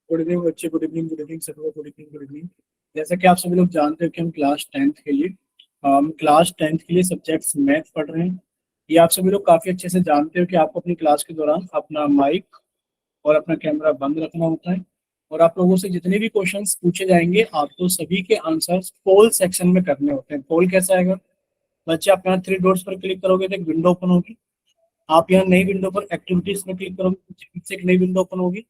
Good evening बच्चे, good evening, good evening सबको, good evening, good evening. जैसा कि आप सभी लोग जानते हो कि हम क्लास टेंथ के लिए सब्जेक्ट्स मैथ पढ़ रहे हैं। ये आप सभी लोग काफी अच्छे से जानते हो कि आपको अपनी क्लास के दौरान अपना माइक और अपना कैमरा बंद रखना होता है। और आप लोगों से जितने भी क्वेश्चंस पूछे जाएंगे आपको सभी के आंसर्स पोल सेक्शन में करने होते हैं। पोल कैसा आएगा बच्चे? आप यहाँ थ्री डॉट्स पर क्लिक करोगे तो एक विंडो ओपन होगी। आप यहाँ नई विंडो पर एक्टिविटीज में क्लिक करोगे तो एक नई विंडो ओपन होगी।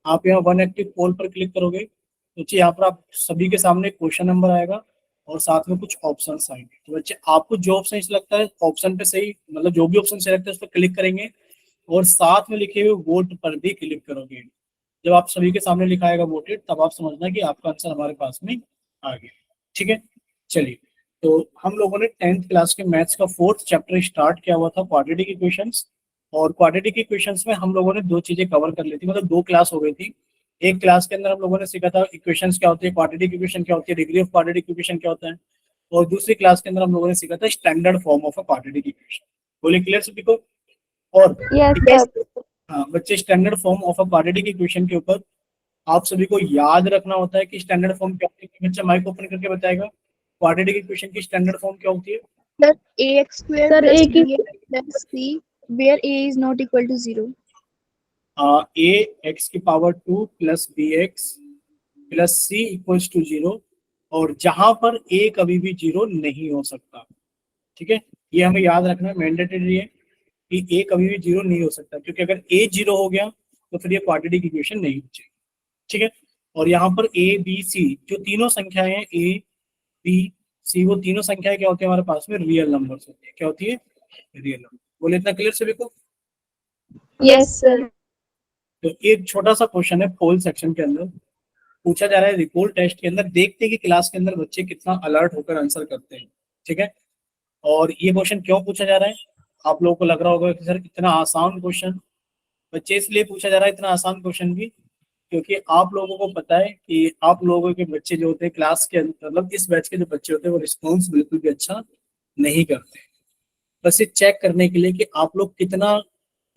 आप यहाँ वन एक्टिव पोल पर क्लिक करोगे तो बच्चे यहाँ पर आप सभी के सामने क्वेश्चन नंबर आएगा और साथ में कुछ ऑप्शन आएंगे। तो बच्चे आपको जो ऑप्शन लगता है ऑप्शन पे सही, मतलब जो भी ऑप्शन सेलेक्ट है उस पर क्लिक करेंगे और साथ में लिखे हुए वोट पर भी क्लिक करोगे। जब आप सभी के सामने लिखा आएगा वोटेड, तब आप समझना कि आपका आंसर हमारे पास में आ गया। ठीक है, चलिए। तो हम लोगों ने टेंथ क्लास के मैथ्स का फोर्थ चैप्टर स्टार्ट किया हुआ था, क्वाड्रेटिक इक्वेशंस। और क्वाड्रेटिक इक्वेशंस में हम लोगों ने दो चीजें कवर कर ली थी, मतलब दो क्लास हो गई थी। एक क्लास के अंदर हम लोगों ने सीखा था इक्वेशंस क्या होती है, क्वाड्रेटिक इक्वेशन क्या होती है, डिग्री ऑफ क्वाड्रेटिक इक्वेशन क्या होता है। और दूसरी क्लास के अंदर हम लोगों ने सीखा था standard form of a quadratic equation. बोले क्लियर सभी को? और यस सर। हाँ बच्चे, standard form of a quadratic equation के ऊपर आप सभी को याद रखना होता है कि स्टैंडर्ड फॉर्म क्या होती है। बच्चा माइक ओपन करके बताएगा क्वाड्रेटिक इक्वेशन की स्टैंडर्ड फॉर्म क्या होती है। Plus ax square sir plus एक ही bx plus c where a is not equal to 0. A X की power 2 plus B X plus C equals to 0, और जहां पर ए कभी भी 0 नहीं हो सकता। ठीक है, ये हमें याद रखना है, मैंडेटरी है कि ए कभी भी 0 नहीं हो सकता, क्योंकि अगर ए 0 हो गया तो फिर ये क्वाड्रेटिक इक्वेशन नहीं हो जाएगी। ठीक है, और यहाँ पर ए बी सी जो तीनों संख्याएं हैं, ए बी सी, वो तीनों संख्याएं क्या होती है हमारे पास में? रियल नंबर्स होती है। क्या होती है? Real number. बोले इतना क्लियर सभी को? Yes, sir. तो एक छोटा सा क्वेश्चन है पोल सेक्शन के अंदर, पूछा जा रहा है रिपोर्ट टेस्ट के अंदर। देखते हैं कि क्लास के अंदर बच्चे कितना अलर्ट होकर आंसर करते हैं। ठीक है, और ये क्वेश्चन क्यों पूछा जा रहा है? आप लोगों को लग रहा होगा कि सर इतना आसान क्वेश्चन। बच्चे इसलिए पूछा जा रहा है इतना आसान क्वेश्चन भी क्योंकि आप लोगों को पता है कि आप लोगों के बच्चे जो होते हैं क्लास के अंदर, मतलब इस बैच के जो बच्चे होते हैं वो रिस्पॉन्स बिल्कुल भी अच्छा नहीं करते। बस ये चेक करने के लिए कि आप लोग कितना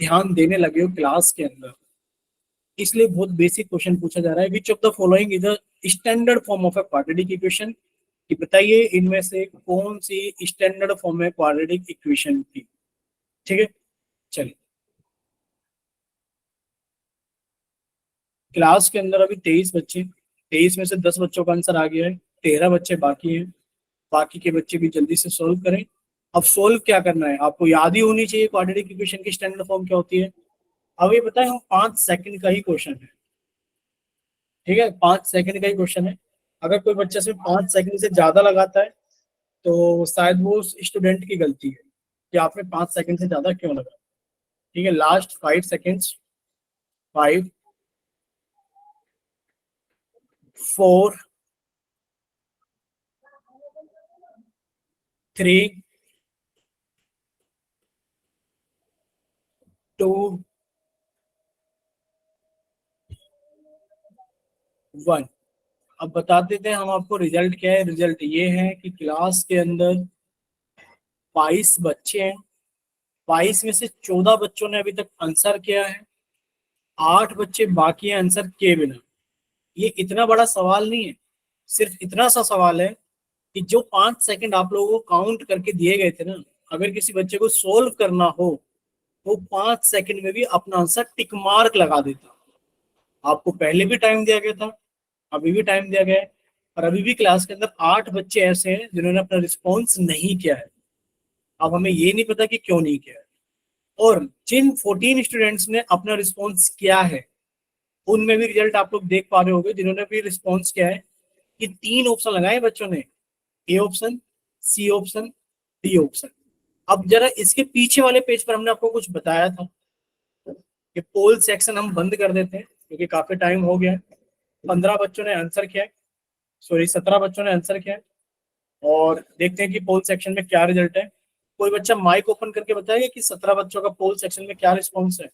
ध्यान देने लगे हो क्लास के अंदर, इसलिए बहुत बेसिक क्वेश्चन पूछा जा रहा है। Which of the following is the standard form of a quadratic equation? कि बताइए इनमें से कौन सी स्टैंडर्ड फॉर्म है क्वाड्रेटिक इक्वेशन की। ठीक है, चलिए। क्लास के अंदर अभी 23 बच्चे, 23 में से 10 बच्चों का आंसर आ गया है, 13 बच्चे बाकी हैं। बाकी के बच्चे भी जल्दी से सोल्व करें। अब सोल्व क्या करना है? आपको याद ही होनी चाहिए क्वाड्रेटिक इक्वेशन की स्टैंडर्ड फॉर्म क्या होती है। अब ये बताएं, हम 5 सेकंड का ही क्वेश्चन है। ठीक है, 5 सेकंड का ही क्वेश्चन है। अगर कोई बच्चा सिर्फ 5 सेकंड से ज्यादा लगाता है तो शायद वो उस स्टूडेंट की गलती है कि आपने 5 सेकंड से ज्यादा क्यों लगा। ठीक है, लास्ट 5 सेकेंड्स। 5 4 3 2 1। अब बता देते हैं हम आपको रिजल्ट क्या है। रिजल्ट ये है कि क्लास के अंदर 22 बच्चे हैं, 22 में से 14 बच्चों ने अभी तक आंसर किया है, 8 बच्चे बाकी हैं आंसर किए बिना। ये इतना बड़ा सवाल नहीं है, सिर्फ इतना सा सवाल है कि जो 5 सेकंड आप लोगों को काउंट करके दिए गए थे ना, अगर किसी बच्चे को सोल्व करना हो तो 5 सेकंड में भी अपना आंसर टिक मार्क लगा देता। आपको पहले भी टाइम दिया गया था, अभी भी टाइम दिया गया है, और अभी भी क्लास के अंदर 8 बच्चे ऐसे हैं जिन्होंने अपना रिस्पॉन्स नहीं किया है। अब हमें ये नहीं पता कि क्यों नहीं किया है। और जिन 14 स्टूडेंट्स ने अपना रिस्पॉन्स किया है उनमें भी रिजल्ट आप लोग देख पा रहे होंगे। जिन्होंने भी रिस्पॉन्स किया है कि 3 ऑप्शन लगाए बच्चों ने, A option, C option, D option. अब जरा इसके पीछे वाले पेज पर हमने आपको कुछ बताया था कि पोल सेक्शन हम बंद कर देते हैं क्योंकि काफी टाइम हो गया है। 15 बच्चों ने आंसर किया है, सॉरी 17 बच्चों ने आंसर किया है, और देखते हैं कि पोल सेक्शन में क्या रिजल्ट है। कोई बच्चा माइक ओपन करके बताएगा कि 17 बच्चों का पोल सेक्शन में क्या रिस्पॉन्स है।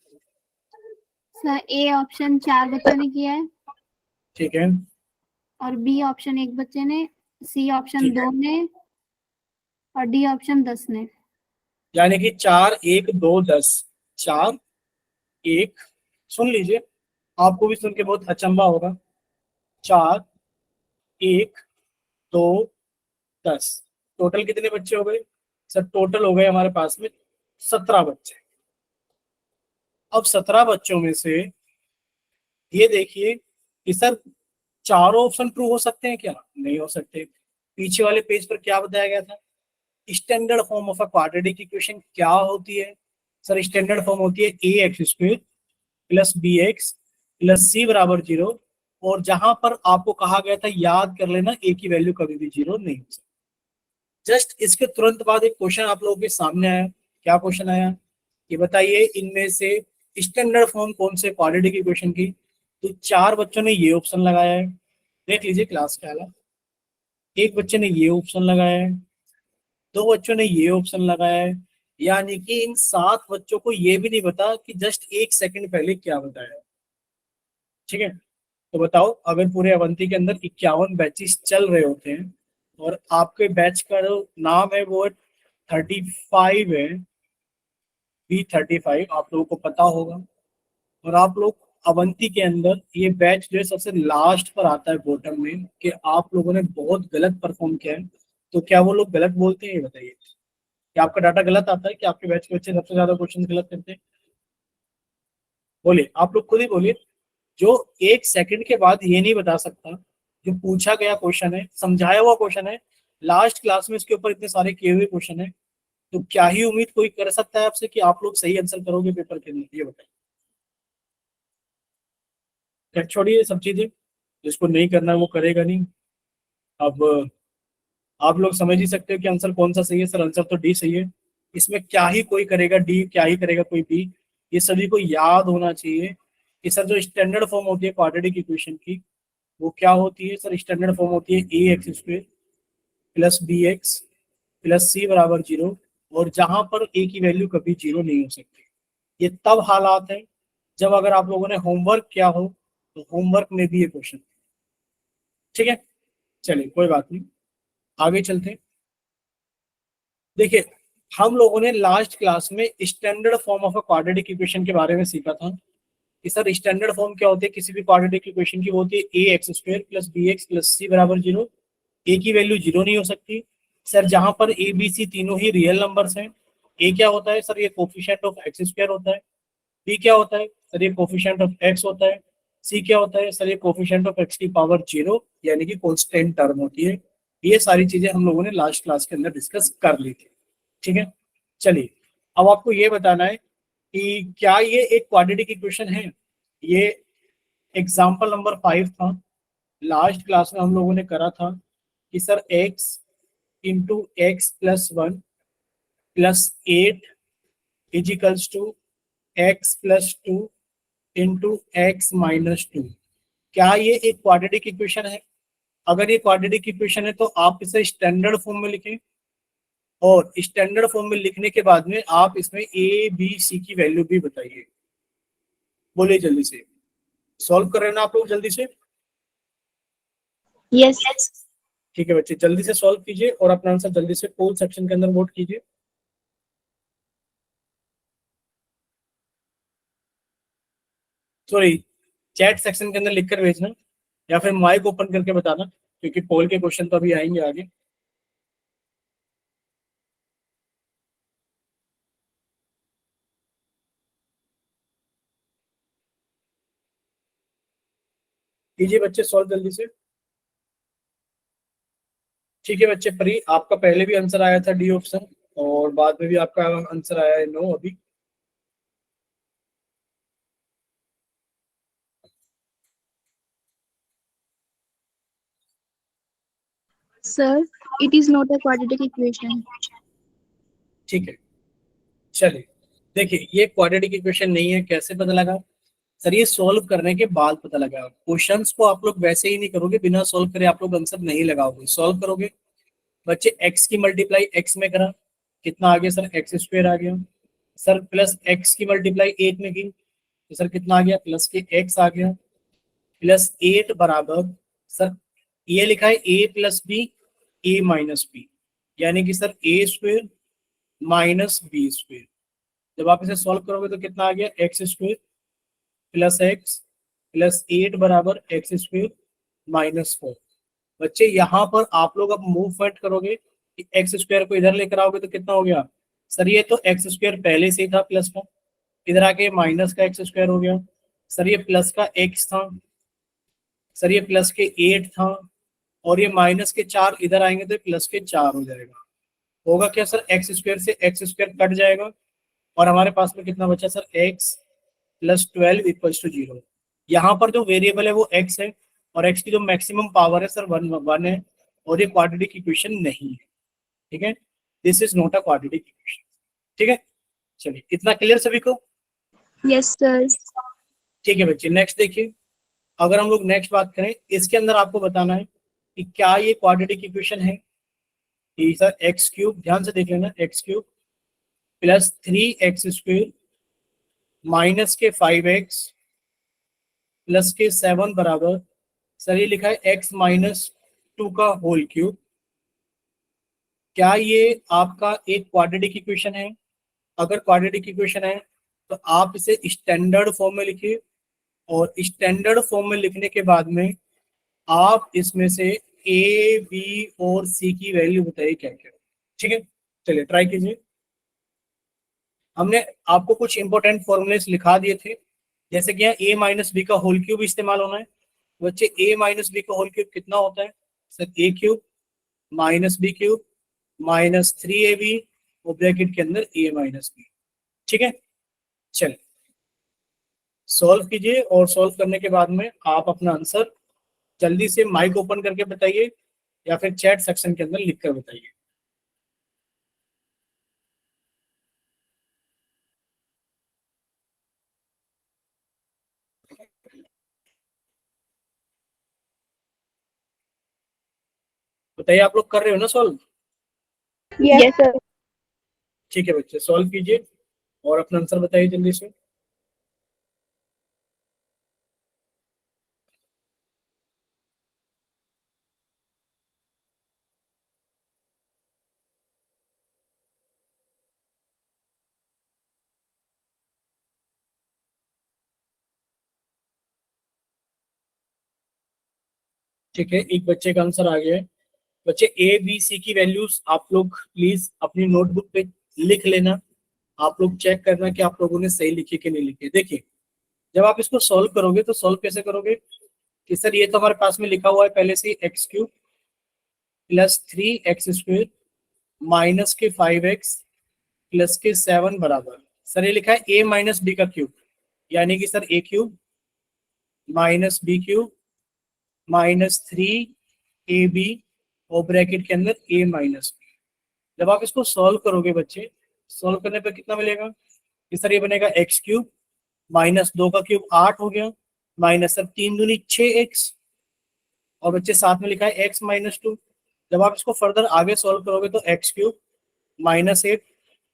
सर ए ऑप्शन 4 बच्चों ने किया है, ठीक है, और बी ऑप्शन 1 बच्चे ने, सी ऑप्शन ठीक है, 2 ने, और डी ऑप्शन 10 ने। यानी कि 4 1 2 10, 4 1, सुन लीजिए, आपको भी सुन के बहुत अचंभा होगा। 4, 1, 2, 10, टोटल कितने बच्चे हो गए सर? टोटल हो गए हमारे पास में 17 बच्चे। अब 17 बच्चों में से ये देखिए कि सर चारों ऑप्शन ट्रू हो सकते हैं क्या? नहीं हो सकते। पीछे वाले पेज पर क्या बताया गया था? Standard form of a quadratic equation क्या होती है सर? स्टैंडर्ड फॉर्म होती है A X square plus B X plus C बराबर 0। और जहां पर आपको कहा गया था याद कर लेना ए की वैल्यू कभी भी 0 नहीं हो सकती। जस्ट इसके तुरंत बाद एक क्वेश्चन आप लोगों के सामने आया। क्या क्वेश्चन आया कि बताइए इनमें से स्टैंडर्ड फॉर्म कौन से क्वाड्रेटिक इक्वेशन की? तो 4 बच्चों ने ये ऑप्शन लगाया है। देख लीजिए क्लास के हालात। एक बच्चे ने ये ऑप्शन लगाया है, 2 बच्चों ने ये ऑप्शन लगाया है। यानी कि इन 7 बच्चों को ये भी नहीं पता कि जस्ट 1 सेकंड पहले क्या बताया। ठीक है, तो बताओ अगर पूरे अवंती के अंदर 51 बैचेस चल रहे होते हैं और आपके बैच का जो नाम है वो 35 है, B35, आप लोगों को पता होगा। और आप लोग अवंती के अंदर ये बैच जो है सबसे लास्ट पर आता है बॉटम में, कि आप लोगों ने बहुत गलत परफॉर्म किया है। तो क्या वो लोग गलत बोलते हैं? ये बताइए, क्या आपका डाटा गलत आता है कि आपके बैच के बच्चे सबसे ज्यादा क्वेश्चन गलत करते हैं? बोलिए, आप लोग खुद ही बोलिए। जो 1 सेकंड के बाद ये नहीं बता सकता जो पूछा गया क्वेश्चन है, समझाया हुआ क्वेश्चन है, लास्ट क्लास में इसके ऊपर इतने सारे किए हुए क्वेश्चन है, तो क्या ही उम्मीद कोई कर सकता है आपसे कि आप लोग सही आंसर करोगे पेपर के अंदर? ये बताइए। क्या छोड़िए सब चीजें, जिसको नहीं करना है वो करेगा नहीं। अब आप लोग समझ ही सकते हो कि आंसर कौन सा सही है। सर आंसर तो डी सही है। इसमें क्या ही कोई करेगा डी, क्या ही करेगा कोई बी। ये सभी को याद होना चाहिए कि सर जो स्टैंडर्ड फॉर्म होती है क्वाड्रेटिक इक्वेशन की वो क्या होती है सर? स्टैंडर्ड फॉर्म होती है A X square plus B X plus C बराबर 0। और जहां पर ए की वैल्यू कभी 0 नहीं हो सकती। ये तब हालात है जब अगर आप लोगों ने होमवर्क किया हो, तो होमवर्क में भी ये क्वेश्चन। ठीक है, चलिए कोई बात नहीं, आगे चलते हैं। देखिए, हम लोगों ने लास्ट क्लास में standard form of a quadratic equation के बारे में सीखा था कि सर स्टैंडर्ड फॉर्म क्या होती है किसी भी क्वाड्रेटिक इक्वेशन की? वो होती है A X square plus B X plus C बराबर 0। ए की वैल्यू 0 नहीं हो सकती सर जहां पर ए बी सी तीनों ही रियल नंबर्स हैं। ए क्या होता है सर? ये कोफिशिएंट ऑफ एक्स स्क्वायर होता है। बी क्या होता है सर? ये कोफिशिएंट ऑफ एक्स होता है। सी क्या होता है सर? ये कोफिशिएंट ऑफ एक्स की पावर 0, यानी कि कांस्टेंट टर्म होती है। ये सारी चीजें हम लोगों ने लास्ट क्लास के अंदर डिस्कस कर ली थी। ठीक है, चलिए अब आपको ये बताना है कि क्या ये एक क्वाड्रेटिक इक्वेशन है। ये एग्जाम्पल नंबर 5 था। लास्ट क्लास में हम लोगों ने करा था कि sir x into X plus 1 plus 8 equals to X plus 2 into X minus 2। क्या ये एक क्वाड्रेटिक इक्वेशन है? अगर ये क्वाड्रेटिक इक्वेशन है तो आप इसे स्टैंडर्ड फॉर्म में लिखें, और स्टैंडर्ड फॉर्म में लिखने के बाद में आप इसमें ए बी सी की वैल्यू भी बताइए। बोलिए जल्दी से, सॉल्व कर रहे हैं ना आप लोग जल्दी से? Yes. ठीक है बच्चे, जल्दी से सॉल्व कीजिए और अपना आंसर जल्दी से पोल सेक्शन के अंदर वोट कीजिए। सॉरी, चैट सेक्शन के अंदर लिखकर भेजना या फिर माइक ओपन करके बताना, क्योंकि पोल के क्वेश्चन तो अभी आएंगे आगे। कीजिए बच्चे सॉल्व जल्दी से। ठीक है बच्चे, परी आपका पहले भी आंसर आया था डी ऑप्शन, और बाद में भी आपका आंसर आया है नो अभी। Sir, it is not a quadratic equation. ठीक है, चलिए देखिए ये क्वाड्रेटिक इक्वेशन नहीं है। कैसे पता लगा सर? ये सॉल्व करने के बाद पता लगा। क्वेश्चंस को आप लोग वैसे ही नहीं करोगे, बिना सॉल्व करे आप लोग आंसर नहीं लगाओगे, सॉल्व करोगे। बच्चे एक्स की मल्टीप्लाई एक्स में करा, कितना आ गया सर? एक्स स्क्वायर आ गया। सर प्लस एक्स की मल्टीप्लाई 8 में की तो सर कितना आ गया? प्लस के एक्स आ गया। प्लस 8 बराबर सर ये लिखा है ए प्लस बी ए माइनस बी, यानी कि सर ए स्क्वायर माइनस बी स्क्वायर। जब आप इसे सॉल्व करोगे तो कितना आ गया? X square plus x plus 8 बराबर एक्स स्क्वायर माइनस 4। बच्चे यहाँ पर आप लोग अब मूवमेंट करोगे, एक्स स्क्वायर को इधर लेकर आओगे तो कितना हो गया सर, ये तो एक्स स्क्वायर पहले से ही था प्लस का, इधर आके माइनस का एक्स स्क्वायर हो गया। सर ये प्लस का एक्स था, सर ये प्लस के 8 था, और ये माइनस के 4 इधर आएंगे तो प्लस के 4 हो जाएगा। होगा क्या सर, एक्स स्क्वायर से एक्स स्क्वायर कट जाएगा और हमारे पास में कितना बचा sir, X plus 12 equals to 0। यहाँ पर जो वेरिएबल है वो एक्स है, और एक्स की जो मैक्सिमम पावर है सर 1 है, और ये क्वाड्रेटिक इक्वेशन नहीं है। ठीक है, this is not a quadratic equation. ठीक है, चलिए इतना क्लियर सभी को? Yes, sir. ठीक है बच्चे, नेक्स्ट देखिए। अगर हम लोग नेक्स्ट बात करें, इसके अंदर आपको बताना है कि क्या ये क्वाड्रेटिक इक्वेशन है कि सर एक्स क्यूब, ध्यान से देख लेना, x cube plus 3x square minus के 5x प्लस के 7 बराबर, सर ये लिखा है x माइनस 2 का होल क्यूब। क्या ये आपका एक क्वाड्रेटिक इक्वेशन है? अगर क्वाड्रेटिक इक्वेशन है तो आप इसे स्टैंडर्ड फॉर्म में लिखिए, और स्टैंडर्ड फॉर्म में लिखने के बाद में आप इसमें से ए बी और सी की वैल्यू बताइए क्या क्या। ठीक है, चलिए ट्राई कीजिए। हमने आपको कुछ इंपॉर्टेंट फॉर्मूलेस लिखा दिए थे, जैसे कि यहाँ ए माइनस बी का होल क्यूब इस्तेमाल होना है। बच्चे ए माइनस बी का होल क्यूब कितना होता है sir, A cube minus B cube minus 3ab और ब्रैकेट के अंदर ए माइनस बी। ठीक है, चलिए सॉल्व कीजिए, और सॉल्व करने के बाद में आप अपना आंसर जल्दी से माइक ओपन करके बताइए या फिर चैट सेक्शन के अंदर लिखकर बताइए। बताइए, आप लोग कर रहे हो ना सॉल्व? Yes, sir. ठीक है बच्चे, सॉल्व कीजिए और अपना आंसर बताइए जल्दी से। ठीक है, एक बच्चे का आंसर आ गया है। बच्चे ए बी सी की वैल्यूज आप लोग प्लीज अपनी नोटबुक पे लिख लेना। आप लोग चेक करना कि आप लोगों ने सही लिखी कि नहीं लिखी। देखिए, जब आप इसको सॉल्व करोगे तो सॉल्व कैसे करोगे कि सर ये तो हमारे पास में लिखा हुआ है पहले से, x cube plus 3x square minus के 5x प्लस के 7 बराबर, सर ये लिखा है ए माइनस बी का क्यूब, यानी कि sir A cube minus B cube minus 3ab और ब्रैकेट के अंदर a माइनस बी। जब आप इसको सॉल्व करोगे बच्चे, सॉल्व करने पर कितना मिलेगा कि सर ये बनेगा एक्स क्यूब माइनस 2 का क्यूब 8 हो गया, माइनस सर 3 दूनी 6x, और बच्चे साथ में लिखा है एक्स माइनस 2। जब आप इसको फर्दर आगे सॉल्व करोगे तो एक्स क्यूब माइनस 8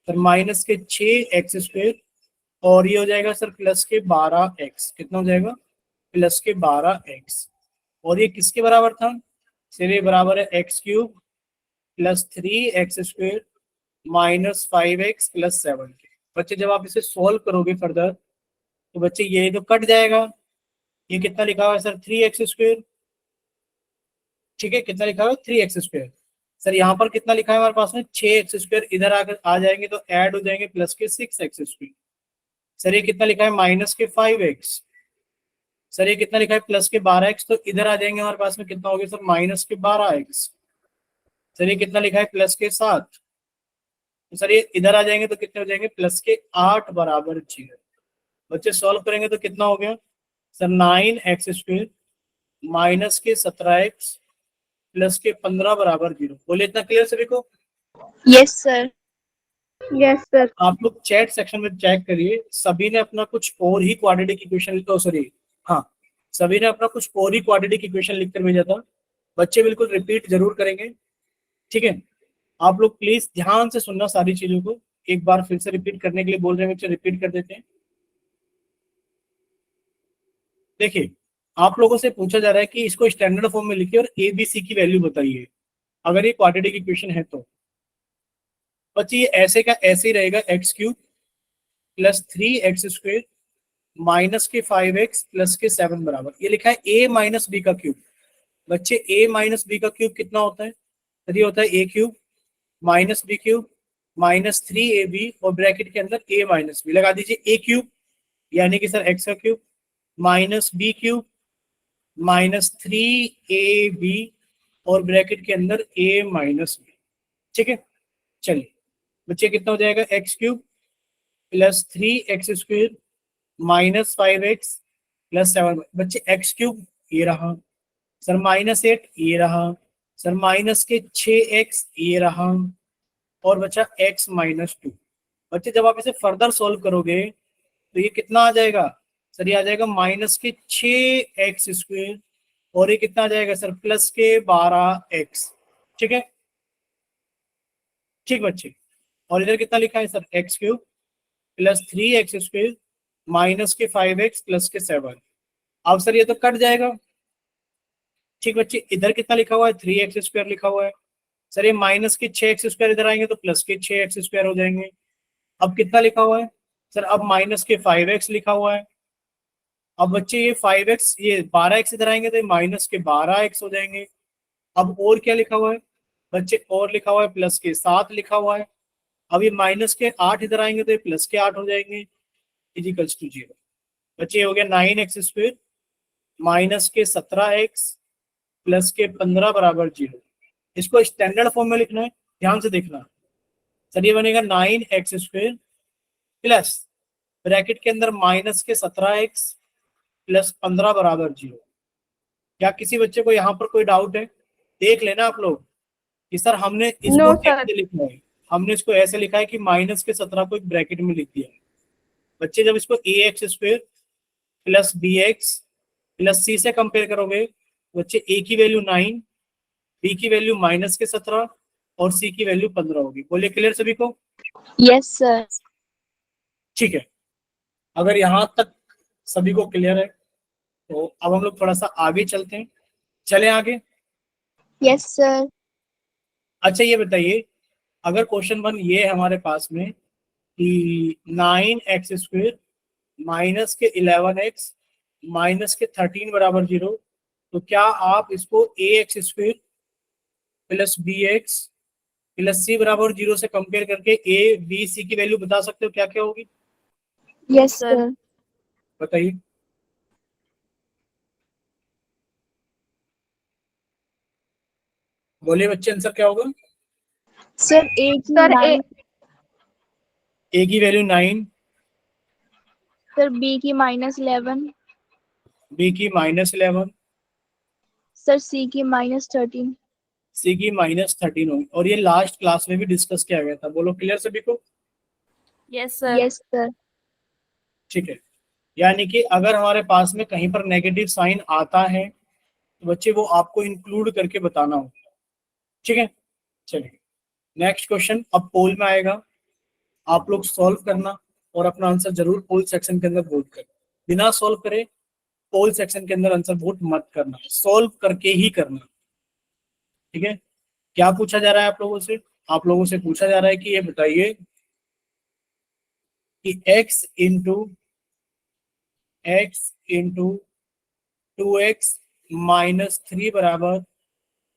फिर माइनस के 6x स्क्वायर, और ये हो जाएगा सर प्लस के 12x। कितना हो जाएगा, प्लस के 12x, और ये किसके बराबर था सर, ये बराबर है x cube plus 3x square minus 5x plus 7 के। बच्चे जब आप इसे सॉल्व करोगे फर्दर तो बच्चे ये तो कट जाएगा, ये कितना लिखा हुआ है सर 3x स्क्वायर। ठीक है, कितना लिखा हुआ है 3x स्क्वायर। सर यहाँ पर कितना लिखा है हमारे पास में 6x स्क्वायर, इधर आकर आ जाएंगे तो ऐड हो जाएंगे प्लस के 6x स्क्वायर। सर ये कितना लिखा है माइनस के 5x। सर ये कितना लिखा है प्लस के 12x, तो इधर आ जाएंगे हमारे पास में कितना हो गया सर माइनस के 12x। सर ये कितना लिखा है प्लस के 7, तो सर ये इधर आ जाएंगे तो कितने हो जाएंगे प्लस के 8 बराबर 0। बच्चे सॉल्व करेंगे तो कितना हो गया सर 9x स्क्वायर माइनस के 17x प्लस के 15 बराबर 0। बोले इतना क्लियर सभी को? Yes, sir. Yes, sir. आप लोग चैट सेक्शन में चेक करिए, सभी ने अपना कुछ और ही क्वाड्रेटिक इक्वेशन, तो सॉरी हाँ, सभी ने अपना कुछ और ही क्वाड्रेटिक इक्वेशन लिखकर भेजा था। बच्चे बिल्कुल रिपीट जरूर करेंगे। ठीक है, आप लोग प्लीज ध्यान से सुनना सारी चीजों को, एक बार फिर से रिपीट करने के लिए बोल रहे हैं बच्चे, रिपीट कर देते हैं। देखिए, आप लोगों से पूछा जा रहा है कि इसको स्टैंडर्ड फॉर्म में लिखिए और ए बी सी की वैल्यू बताइए अगर ये क्वाड्रेटिक इक्वेशन है तो। बच्चे ये ऐसे का ऐसे ही रहेगा, x cube plus 3x square minus के 5x प्लस के 7 बराबर, ये लिखा है a माइनस बी का क्यूब। बच्चे a माइनस बी का क्यूब कितना होता है? सर ये होता है a cube minus B cube minus 3ab और ब्रैकेट के अंदर a माइनस बी लगा दीजिए। a क्यूब यानी कि सर x का cube minus B cube minus 3ab और ब्रैकेट के अंदर a माइनस बी। ठीक है, चलिए बच्चे कितना हो जाएगा? X cube plus 3x² minus 5x plus 7। बच्चे एक्स क्यूब ये रहा सर, -8 ये रहा सर, माइनस के 6x ये रहा और बचा x माइनस 2। बच्चे जब आप इसे फर्दर सॉल्व करोगे तो ये कितना आ जाएगा? सर ये आ जाएगा माइनस के 6x² और ये कितना आ जाएगा सर? प्लस के 12x। ठीक है, ठीक बच्चे। और इधर कितना लिखा है sir? X cube plus 3x² minus के 5x प्लस के 7। अब सर ये तो कट जाएगा। ठीक बच्चे, इधर कितना लिखा हुआ है? 3x² लिखा हुआ है। सर ये माइनस के 6x² इधर आएंगे तो प्लस के 6x² हो जाएंगे। अब कितना लिखा हुआ है सर? अब माइनस के 5x लिखा हुआ है। अब बच्चे ये 5x ये 12x इधर आएंगे तो ये माइनस के 12x हो जाएंगे। अब और क्या लिखा हुआ है बच्चे? और लिखा हुआ है प्लस के 7 लिखा हुआ है। अब ये माइनस के 8 इधर आएंगे तो ये प्लस के 8 हो जाएंगे इजिकल्स टू 0। बच्चे ये हो गया 9x² माइनस के 17x प्लस के 15 बराबर 0। इसको स्टैंडर्ड फॉर्म में लिखना है, ध्यान से देखना। सर ये बनेगा 9x² प्लस ब्रैकेट के अंदर माइनस के 17x प्लस 15 बराबर 0। क्या किसी बच्चे को यहाँ पर कोई डाउट है? देख लेना आप लोग कि सर हमने इसको कैसे लिखा है। हमने इसको ऐसे लिखा है कि माइनस के 17 को एक ब्रैकेट में लिख दिया है। बच्चे जब इसको ax² plus bx plus c से कंपेयर करोगे बच्चे a की वैल्यू 9, b की वैल्यू माइनस के 17 और c की वैल्यू 15 होगी। बोलिए क्लियर सभी को? Yes, sir. ठीक है, अगर यहाँ तक सभी को क्लियर है तो अब हम लोग थोड़ा सा आगे चलते हैं। चले आगे। Yes, sir. अच्छा ये बताइए, अगर क्वेश्चन 1 ये है हमारे पास में कि 9x² माइनस के 11x माइनस के 13 बराबर 0, तो क्या आप इसको ax² plus bx plus c बराबर 0 से कंपेयर करके a b c की वैल्यू बता सकते हो क्या क्या होगी? Yes, sir. बताइए। बोलिए बच्चे आंसर क्या होगा? Sir, A की Sir, 9, a की वैल्यू 9, sir B की -11, b की -11, sir C की -13. c की -13 होगी। और ये लास्ट क्लास में भी डिस्कस किया गया था। बोलो क्लियर सभी को? yes, sir. Yes, sir. ठीक है, यानी कि अगर हमारे पास में कहीं पर नेगेटिव साइन आता है तो बच्चे वो आपको इंक्लूड करके बताना होगा। ठीक है, चलिए नेक्स्ट क्वेश्चन अब पोल में आएगा। आप लोग सॉल्व करना और अपना आंसर जरूर पोल सेक्शन के अंदर वोट करें। बिना सॉल्व करे पोल सेक्शन के अंदर आंसर वोट मत करना, सॉल्व करके ही करना। ठीक है, क्या पूछा जा रहा है आप लोगों से? आप लोगों से पूछा जा रहा है कि ये बताइए कि x इंटू 2x माइनस 3 बराबर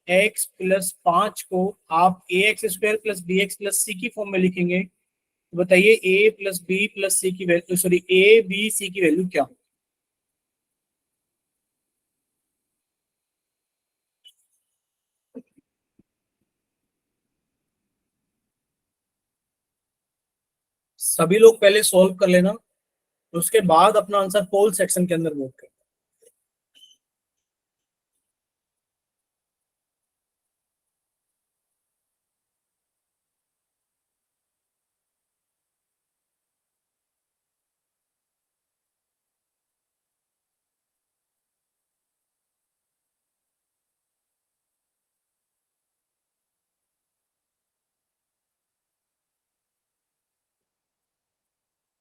x प्लस 5 को आप ax² plus bx plus c की फॉर्म में लिखेंगे तो बताइए a plus b plus c की value, sorry a b c की वैल्यू क्या हो? सभी लोग पहले सॉल्व कर लेना, उसके बाद अपना आंसर पोल सेक्शन के अंदर वोट करें।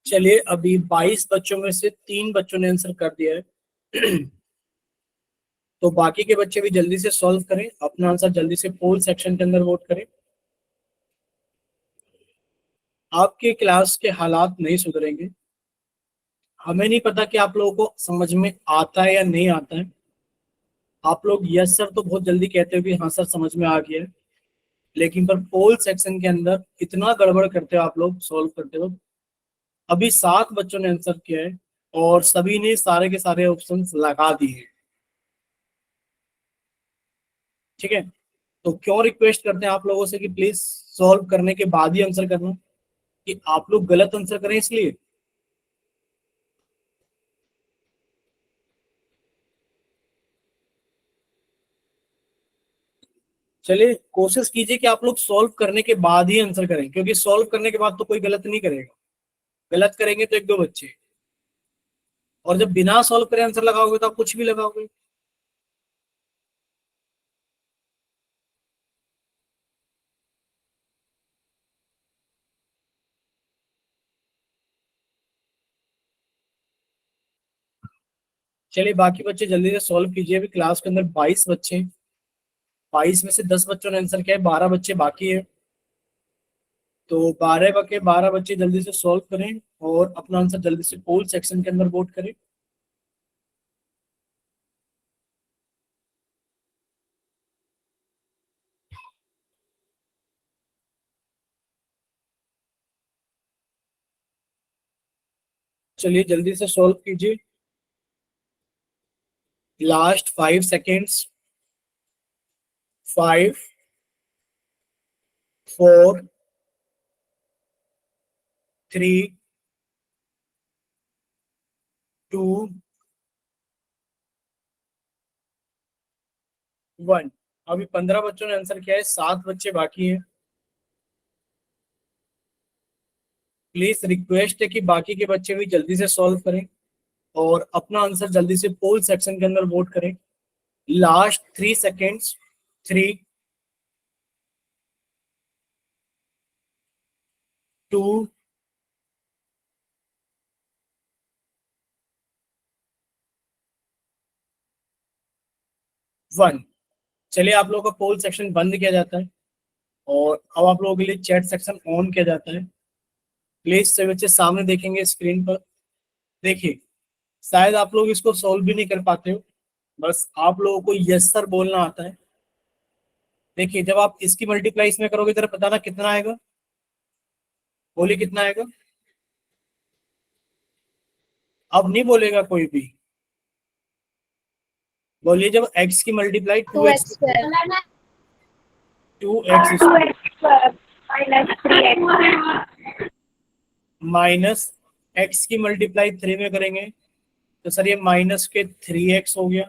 चलिए अभी 22 बच्चों में से 3 बच्चों ने आंसर कर दिया है तो बाकी के बच्चे भी जल्दी से सॉल्व करें, अपना आंसर जल्दी से पोल सेक्शन के अंदर वोट करें। आपके क्लास के हालात नहीं सुधरेंगे, हमें नहीं पता कि आप लोगों को समझ में आता है या नहीं आता है। आप लोग यस सर तो बहुत जल्दी कहते हो कि हाँ सर समझ में आ गया है, लेकिन पर पोल सेक्शन के अंदर इतना गड़बड़ करते हो आप लोग सॉल्व करते हो। अभी 7 बच्चों ने आंसर किया है और सभी ने सारे के सारे ऑप्शंस लगा दिए हैं। ठीक है, तो क्यों रिक्वेस्ट करते हैं आप लोगों से कि प्लीज सॉल्व करने के बाद ही आंसर करना, कि आप लोग गलत आंसर करें इसलिए। चलिए कोशिश कीजिए कि आप लोग सॉल्व करने के बाद ही आंसर करें, क्योंकि सॉल्व करने के बाद तो कोई गलत नहीं करेगा, गलत करेंगे तो 1-2 बच्चे, और जब बिना सॉल्व करे आंसर लगाओगे तो आप कुछ भी लगाओगे। चलिए बाकी बच्चे जल्दी से सॉल्व कीजिए। अभी क्लास के अंदर 22 बच्चे हैं, 22 में से 10 बच्चों ने आंसर किया है, 12 बच्चे बाकी है। तो 12 बच्चे जल्दी से सॉल्व करें और अपना आंसर जल्दी से पोल सेक्शन के अंदर वोट करें। चलिए जल्दी से सॉल्व कीजिए, लास्ट 5 सेकेंड्स। 5, 4, 3, 2, 1। अभी 15 बच्चों ने आंसर किया है, 7 बच्चे बाकी हैं। प्लीज रिक्वेस्ट है कि बाकी के बच्चे भी जल्दी से सॉल्व करें और अपना आंसर जल्दी से पोल सेक्शन के अंदर वोट करें। Last 3 seconds. 3, 2, 1। चलिए आप लोगों का पोल सेक्शन बंद किया जाता है और अब आप लोगों के लिए चैट सेक्शन ऑन किया जाता है। प्लीज सभी बच्चे सामने देखेंगे स्क्रीन पर। देखिए शायद आप लोग इसको सॉल्व भी नहीं कर पाते हो, बस आप लोगों को यस सर बोलना आता है। देखिए जब आप इसकी मल्टीप्लाई इसमें करोगे जरा बताना कितना आएगा, बोलिए कितना आएगा। अब नहीं बोलेगा कोई भी, बोलिए जब x की multiply 2x 2x square 2x minus 3x minus x की मल्टीप्लाई 3 में करेंगे तो सर ये माइनस के 3x हो गया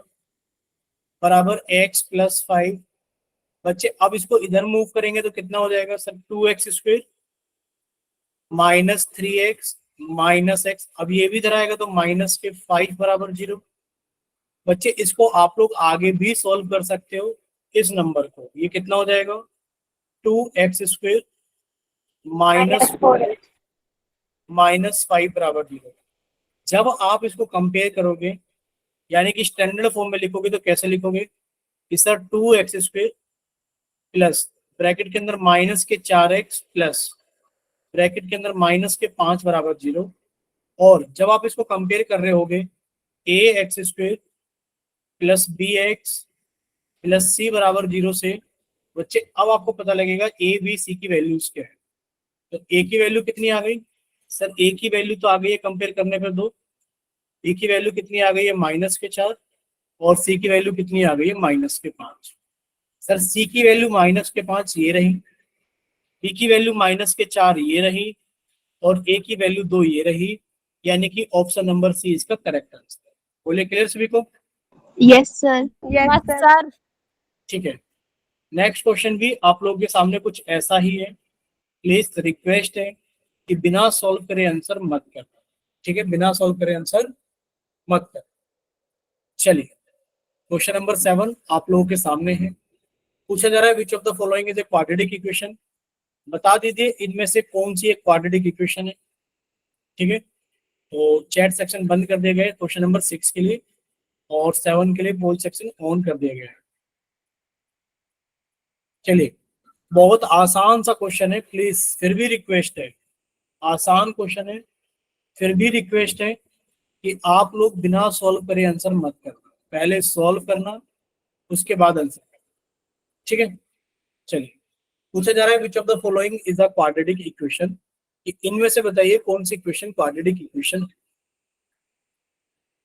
बराबर x प्लस 5। बच्चे अब इसको इधर मूव करेंगे तो कितना हो जाएगा sir, 2x square minus 3x minus x। अब ये भी इधर आएगा तो माइनस के 5 बराबर 0। बच्चे इसको आप लोग आगे भी सॉल्व कर सकते हो, इस नंबर को। ये कितना हो जाएगा, 2x square minus 4x minus 5 बराबर 0। जब आप इसको कंपेयर करोगे यानी कि स्टैंडर्ड फॉर्म में लिखोगे तो कैसे लिखोगे कि sir 2x square plus bracket के अंदर माइनस के 4x प्लस ब्रैकेट के अंदर माइनस के 5 बराबर 0। और जब आप इसको कंपेयर कर रहे होगे ax square plus bx plus c बराबर 0 से, बच्चे अब आपको पता लगेगा a b c की वैल्यूज क्या है। तो a की वैल्यू कितनी आ गई सर, a की वैल्यू तो आ गई है कंपेयर करने पर दो। a की वैल्यू कितनी आ गई है, माइनस के 4, और c की वैल्यू कितनी आ गई है, माइनस के 5। सर c की वैल्यू माइनस के 5 ये रही, b की वैल्यू माइनस के 4 ये रही, और a की वैल्यू 2 ये रही। यानी कि ऑप्शन नंबर सी इसका करेक्ट आंसर है। बोले क्लियर सभी को। yes sir Yes, sir. ठीक है, नेक्स्ट क्वेश्चन भी आप लोगों के सामने कुछ ऐसा ही है। प्लीज रिक्वेस्ट है कि बिना सॉल्व करे आंसर मत कर। ठीक है, बिना सॉल्व करे आंसर मत कर। चलिए क्वेश्चन नंबर 7 आप लोगों के सामने है। पूछा जा रहा है which of the following is a quadratic equation. बता दीजिए इनमें से कौन सी एक क्वाड्रेटिक इक्वेशन है। ठीक है, तो चैट सेक्शन बंद कर दिया गया है क्वेश्चन नंबर 6 के लिए, और 7 के लिए पोल सेक्शन ऑन कर दिया गया है। चलिए बहुत आसान सा क्वेश्चन है, प्लीज फिर भी रिक्वेस्ट है, आसान क्वेश्चन है फिर भी रिक्वेस्ट है कि आप लोग बिना सॉल्व करे आंसर मत करना, पहले सॉल्व करना उसके बाद आंसर करना, ठीक है। चलिए, पूछा जा रहा है which of the following is a quadratic equation, इनमें से बताइए कौन सी इक्वेशन क्वाड्रेटिक इक्वेशन है।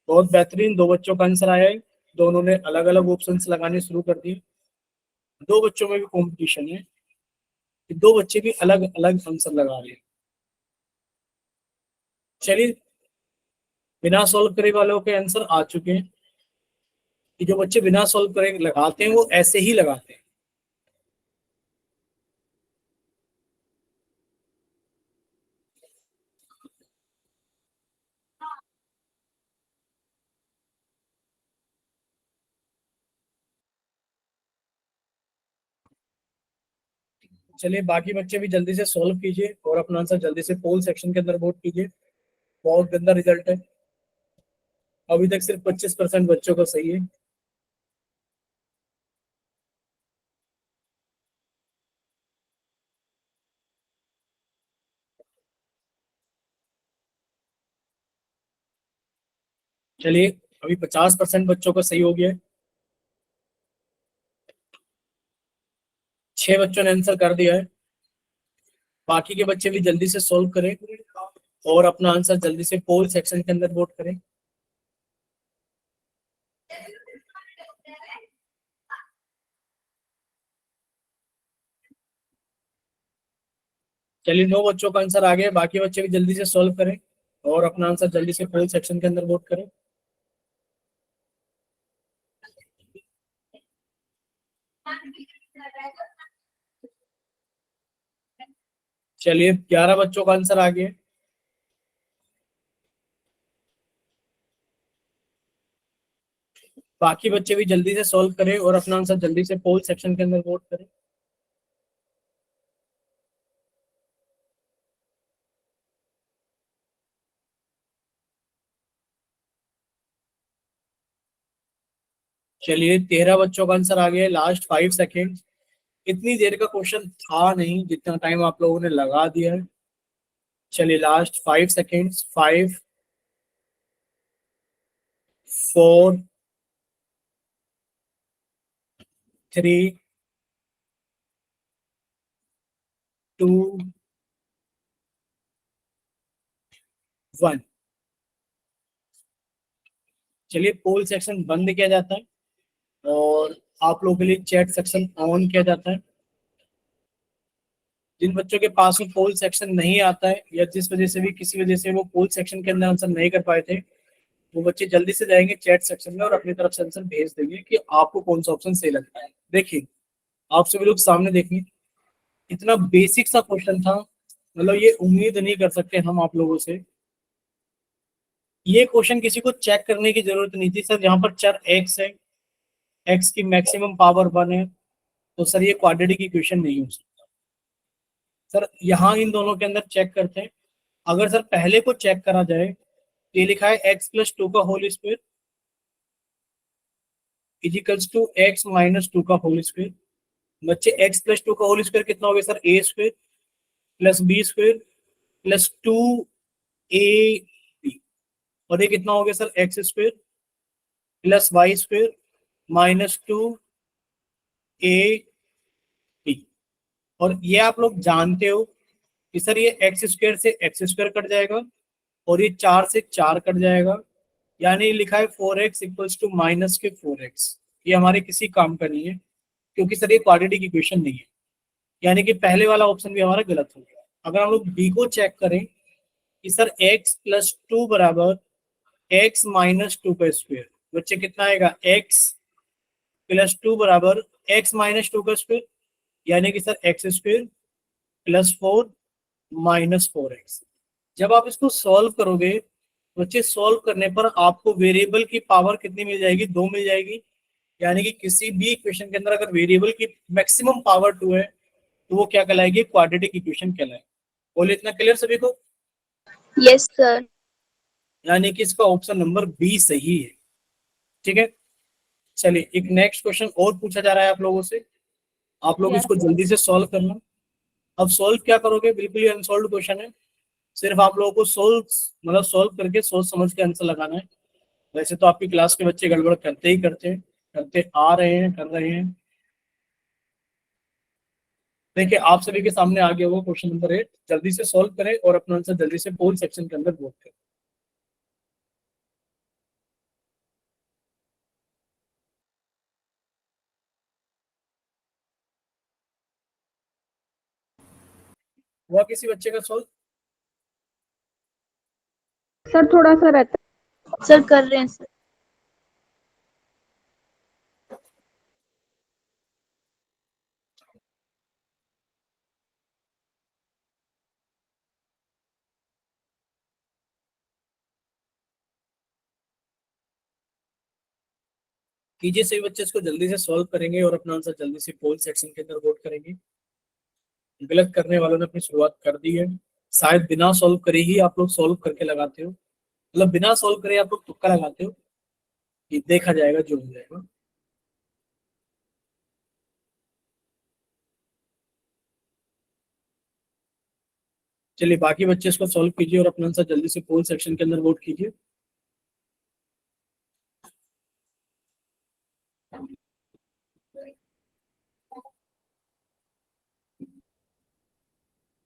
बहुत बेहतरीन, दो बच्चों का आंसर आया है, दोनों ने अलग अलग ऑप्शंस लगाने शुरू कर दिए। दो बच्चों में भी कंपटीशन है कि दो बच्चे भी अलग अलग आंसर लगा रहे हैं। चलिए, बिना सॉल्व करे वालों के आंसर आ चुके हैं कि जो बच्चे बिना सॉल्व करे लगाते हैं वो ऐसे ही लगाते हैं। चलिए, बाकी बच्चे भी जल्दी से सॉल्व कीजिए और अपना आंसर जल्दी से पोल सेक्शन के अंदर वोट कीजिए। बहुत गंदा रिजल्ट है, अभी तक सिर्फ 25% बच्चों का सही है। चलिए, अभी 50% बच्चों का सही हो गया है। 6 बच्चों ने आंसर कर दिया है, बाकी के बच्चे भी जल्दी से सॉल्व करें और अपना आंसर जल्दी से पोल सेक्शन के अंदर वोट करें। चलिए, 9 बच्चों का आंसर आ गया, बाकी बच्चे भी जल्दी से सॉल्व करें और अपना आंसर जल्दी से पोल सेक्शन के अंदर वोट करें। चलिए, 11 बच्चों का आंसर आ गया, बाकी बच्चे भी जल्दी से सॉल्व करें और अपना आंसर जल्दी से पोल सेक्शन के अंदर वोट करें। चलिए, 13 बच्चों का आंसर आ गया, लास्ट 5 सेकेंड। इतनी देर का क्वेश्चन था नहीं जितना टाइम आप लोगों ने लगा दिया है। चलिए, लास्ट 5 सेकेंड्स, 5, 4, 3, 2, 1। चलिए, पोल सेक्शन बंद किया जाता है और आप लोगों के लिए चैट सेक्शन ऑन किया जाता है। जिन बच्चों के पास में पोल सेक्शन नहीं आता है या जिस वजह से भी किसी वजह से वो पोल सेक्शन के अंदर आंसर नहीं कर पाए थे, वो बच्चे जल्दी से जाएंगे चैट सेक्शन में और अपनी तरफ से आंसर भेज देंगे कि आपको कौन सा ऑप्शन सही लगता है। देखिए, आप सभी लोग सामने देखिए, इतना बेसिक सा क्वेश्चन था, मतलब ये उम्मीद नहीं कर सकते हम आप लोगों से। ये क्वेश्चन किसी को चेक करने की जरूरत नहीं थी सर, यहाँ पर चर एक्स है, एक्स की मैक्सिमम पावर 1 है, तो सर ये क्वाड्रेटिक इक्वेशन नहीं हो सकता। सर यहाँ इन दोनों के अंदर चेक करते हैं, अगर सर पहले को चेक करा जाए, ये लिखा है x+2 का whole square equals to x-2 का होल स्क्वायर। बच्चे, x+2 का होल स्क्वायर कितना हो गया sir, a square plus B square plus 2ab, और ये कितना हो गया sir, X square plus Y square minus 2ab। और ये आप लोग जानते हो कि सर ये एक्स स्क्वायर से एक्स स्क्वायर कट जाएगा और ये 4 से 4 कट जाएगा, यानी लिखा है 4x इक्वल्स टू माइनस के 4x। ये हमारे किसी काम का नहीं है क्योंकि सर ये क्वाड्रेटिक इक्वेशन नहीं है, यानी कि पहले वाला ऑप्शन भी हमारा गलत हो गया। अगर हम लोग बी को चेक करें कि सर x+2 बराबर x-2 का स्क्वायर, बच्चे कितना आएगा, x+2 बराबर x-2 का स्क्वायर, यानी कि sir X square plus 4 minus 4x। जब आप इसको सॉल्व करोगे बच्चे, सॉल्व करने पर आपको वेरिएबल की पावर कितनी मिल जाएगी, 2 मिल जाएगी, यानी कि किसी भी इक्वेशन के अंदर अगर वेरिएबल की मैक्सिमम पावर 2 है तो वो क्या कहलाएगी, क्वाड्रेटिक इक्वेशन कहलाएगी। बोले, इतना क्लियर सभी को? Yes, sir. यानी कि इसका ऑप्शन नंबर बी सही है, ठीक है। चलिए, एक नेक्स्ट क्वेश्चन और पूछा जा रहा है आप लोगों से, आप लोग Yes, इसको sir. जल्दी से सॉल्व करना। अब सॉल्व क्या करोगे, बिल्कुल ही अनसॉल्व क्वेश्चन है। सिर्फ आप लोगों को सोल्व करके सोच समझ के आंसर लगाना है। वैसे तो आपकी क्लास के बच्चे गड़बड़ करते ही करते आ रहे हैं, कर रहे हैं। देखिए आप सभी के सामने आ गया वो क्वेश्चन नंबर 8, जल्दी से सॉल्व करें और अपना आंसर जल्दी से पोल सेक्शन के अंदर वोट करें। हुआ किसी बच्चे का सॉल्व? सर थोड़ा सा रहता है। सर कर रहे हैं सर। कीजिए सही बच्चे इसको जल्दी से सॉल्व करेंगे और अपना आंसर जल्दी से पोल सेक्शन के अंदर वोट करेंगे। गलत करने वालों ने अपनी शुरुआत कर दी है। शायद बिना सॉल्व करे ही आप लोग सॉल्व करके लगाते हो, मतलब बिना सॉल्व करे आप लोग तुक्का लगाते हो। ये देखा जाएगा जो हो जाएगा। चलिए बाकी बच्चे इसको सॉल्व कीजिए और अपना आंसर जल्दी से पोल सेक्शन के अंदर वोट कीजिए।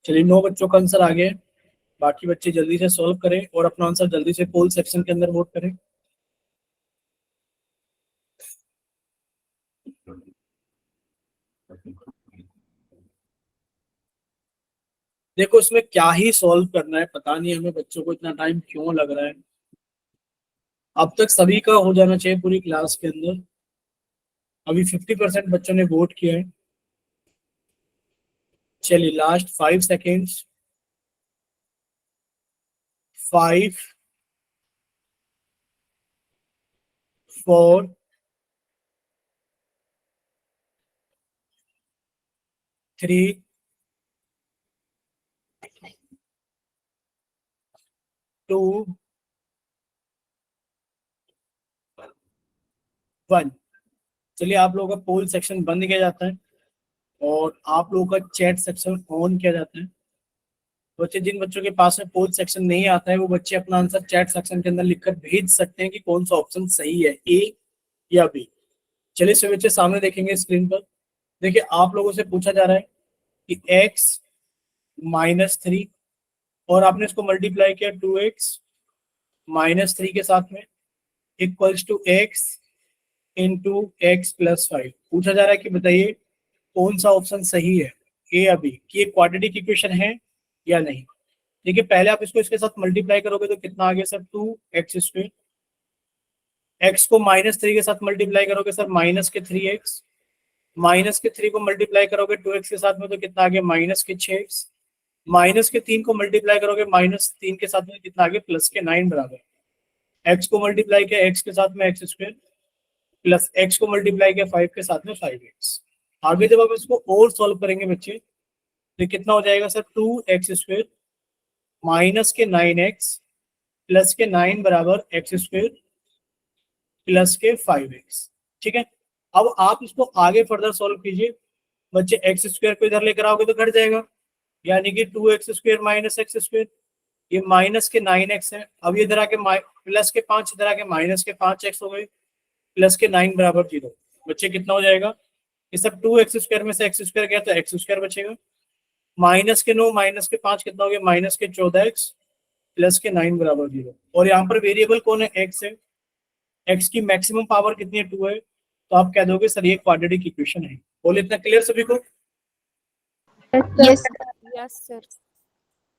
चलिए 9 बच्चों का आंसर आ गया है। बाकी बच्चे जल्दी से सॉल्व करें और अपना आंसर जल्दी से पोल सेक्शन के अंदर वोट करें। देखो इसमें क्या ही सॉल्व करना है, पता नहीं हमें बच्चों को इतना टाइम क्यों लग रहा है। अब तक सभी का हो जाना चाहिए पूरी क्लास के अंदर। अभी 50% बच्चों ने वोट किया है। चलिए लास्ट 5 सेकेंड्स। 5, 4, 3, 2, 1। चलिए आप लोगों का पोल सेक्शन बंद किया जाता है और आप लोगों का चैट सेक्शन ऑन किया जाता है। बच्चे जिन बच्चों के पास में पोल सेक्शन नहीं आता है वो बच्चे अपना आंसर चैट सेक्शन के अंदर लिखकर भेज सकते हैं कि कौन सा ऑप्शन सही है, ए या बी। चलिए सभी बच्चे सामने देखेंगे स्क्रीन पर। देखिए आप लोगों से पूछा जा रहा है कि x -3 और आपने इसको मल्टीप्लाई किया 2x -3 के साथ में equals to x into X plus 5। पूछा जा रहा है कि बताइए कौन सा ऑप्शन सही है, ए या बी, कि ये क्वाड्रेटिक इक्वेशन है या नहीं। देखिए पहले आप इसको इसके साथ मल्टीप्लाई करोगे तो कितना आ गया सर, 2x²। x को -3 के साथ मल्टीप्लाई करोगे सर -3x। -3 को मल्टीप्लाई करोगे 2x के साथ में तो कितना आ गया -6x। -3 को मल्टीप्लाई करोगे -3 के साथ में कितना आ गया +9 बराबर। x को मल्टीप्लाई किया x के साथ में x² प्लस x को मल्टीप्लाई किया 5 के साथ में 5x। आगे जब आप इसको और सॉल्व करेंगे बच्चे तो कितना हो जाएगा सर, 2x² -9x प्लस के 9 बराबर x² प्लस के 5x। ठीक है, अब आप इसको आगे फर्दर सॉल्व कीजिए बच्चे। x² को इधर लेकर आओगे तो घट जाएगा, यानी कि 2x² माइनस x²। ये माइनस के 9x है। अब ये इधर आके प्लस के 5 इधर आके माइनस के 5x हो गए प्लस के 9 बराबर 0। बच्चे कितना हो जाएगा, ये सब 2x² में से x² गया तो x² बचेगा। माइनस के 9 माइनस के 5 कितना हो गया -14x प्लस के 9 बराबर 0। और यहाँ पर वेरिएबल कौन है, x है। x की मैक्सिमम पावर कितनी है, 2 है। तो आप कह दोगे सर ये क्वाड्रेटिक इक्वेशन है। बोले इतना क्लियर सभी को? Yes yes sir.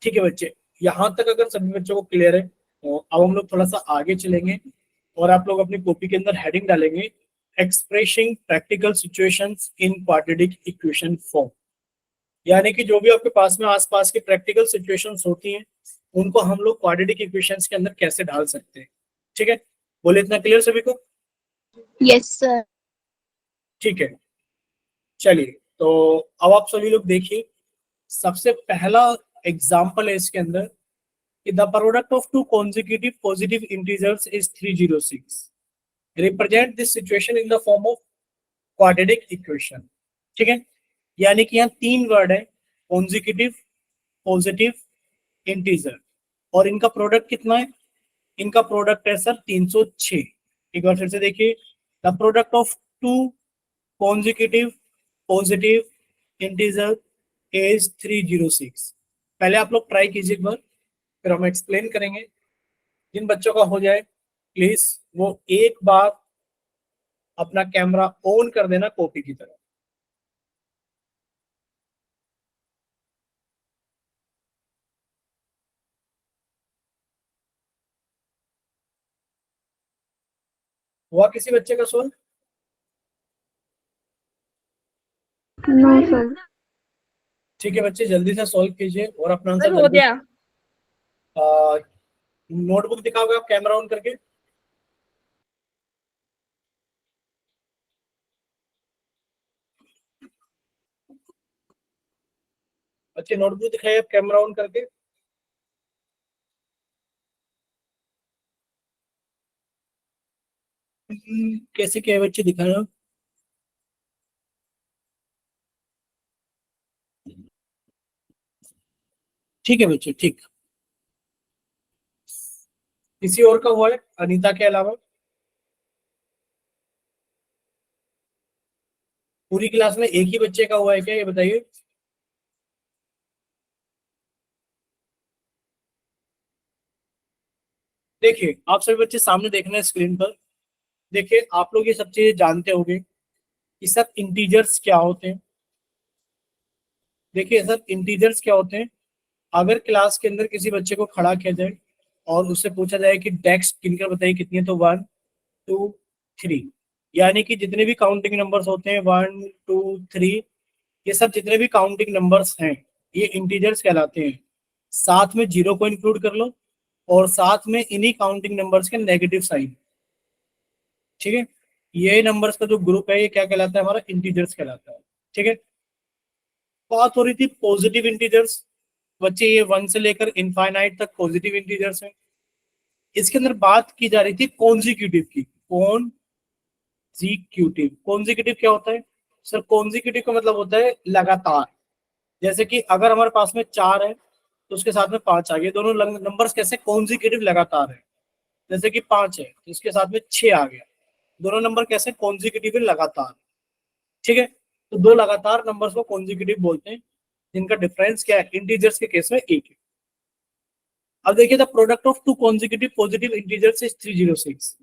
ठीक है बच्चे, यहाँ तक अगर सभी बच्चों को क्लियर है तो अब हम लोग थोड़ा सा आगे चलेंगे और आप लोग अपनी कॉपी के अंदर हेडिंग डालेंगे expressing practical situations in quadratic equation form. यानी कि जो भी आपके पास में आसपास की प्रैक्टिकल सिचुएशंस होती हैं उनको हम लोग क्वाड्रेटिक इक्वेशंस के अंदर कैसे डाल सकते हैं। ठीक है, बोले इतना क्लियर सभी को? Yes sir. ठीक है, चलिए तो अब आप सभी लोग देखिए सबसे पहला एग्जाम्पल है इसके अंदर कि the product of two consecutive positive integers is 306। Represent this situation in the form of quadratic equation. ठीक है, यानी कि यहाँ 3 वर्ड है, consecutive, पॉजिटिव इंटीजर, और इनका प्रोडक्ट कितना है? इनका प्रोडक्ट है सर 306। एक बार फिर से देखिए, the product of two consecutive positive integer is 306। पहले आप लोग ट्राई कीजिए एक बार, फिर हम एक्सप्लेन करेंगे। जिन बच्चों का हो जाए प्लीज वो एक बार अपना कैमरा ऑन कर देना कॉपी की तरह। हुआ किसी बच्चे का सोल्व? No, sir. ठीक है बच्चे, जल्दी से सॉल्व कीजिए और अपना सर आंसर हो जल्दी। गया। नोटबुक दिखाओगे आप कैमरा ऑन करके? बच्चे नोटबुक दिखाइए आप कैमरा ऑन करके। कैसे क्या है बच्चे, दिखाना। ठीक है बच्चे, ठीक। किसी और का हुआ है अनीता के अलावा? पूरी क्लास में एक ही बच्चे का हुआ है क्या, ये बताइए। देखिए आप सभी बच्चे सामने देख रहे हैं स्क्रीन पर। देखिए आप लोग ये सब चीजें जानते होंगे कि सब इंटीजर्स क्या होते हैं। देखिए सर, इंटीजर्स क्या होते हैं? अगर क्लास के अंदर किसी बच्चे को खड़ा किया जाए और उससे पूछा जाए कि डेस्क गिनकर बताइए कितनी है, तो 1 2 3, यानी कि जितने भी काउंटिंग नंबर्स होते हैं 1 2 3, ये सब जितने भी काउंटिंग नंबर्स हैं ये इंटीजर्स कहलाते हैं। साथ में जीरो को इंक्लूड कर लो और साथ में इन्हीं काउंटिंग नंबर्स के नेगेटिव साइन। ठीक है, ये नंबर्स का जो ग्रुप है ये क्या कहलाता है? हमारा इंटीजर्स कहलाता है। ठीक है, बात हो रही थी पॉजिटिव इंटीजर्स। बच्चे ये 1 से लेकर इनफाइनाइट तक पॉजिटिव इंटीजर्स हैं। इसके अंदर बात की जा रही थी कॉन्जिक्यूटिव की। कॉन्जिक्यूटिव क्या होता है सर? कॉन्जिक्यूटिव का मतलब होता है लगातार। जैसे कि अगर हमारे पास में 4 है तो उसके साथ में 5 आ गए, दोनों नंबर्स कैसे? कॉन्जिक्यूटिव, लगातार है। जैसे कि 5 है तो इसके साथ में 6 आ गया, दोनों नंबर कैसे? कॉन्जिक्यूटिव, लगातार। ठीक है, तो दो लगातार नंबर्स को कॉन्जिक्यूटिव बोलते हैं, जिनका डिफरेंस क्या है? इंटीजर्स के केस में एक है। अब देखिए, the product of two consecutive positive integers is 306।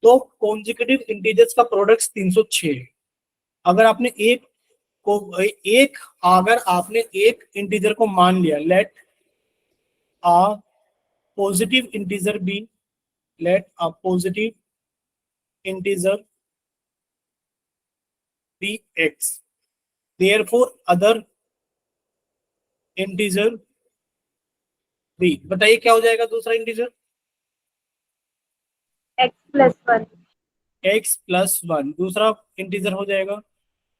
तो कॉन्जिक्यूटिव इंटीजर्स का प्रोडक्ट 306 है। अगर आपने एक अगर आपने एक इंटीजर को मान लिया, let a positive integer be, let a positive integer be X, therefore other integer be. बताइए क्या हो जाएगा दूसरा इंटीजर? x+1। x+1 दूसरा इंटीजर हो जाएगा।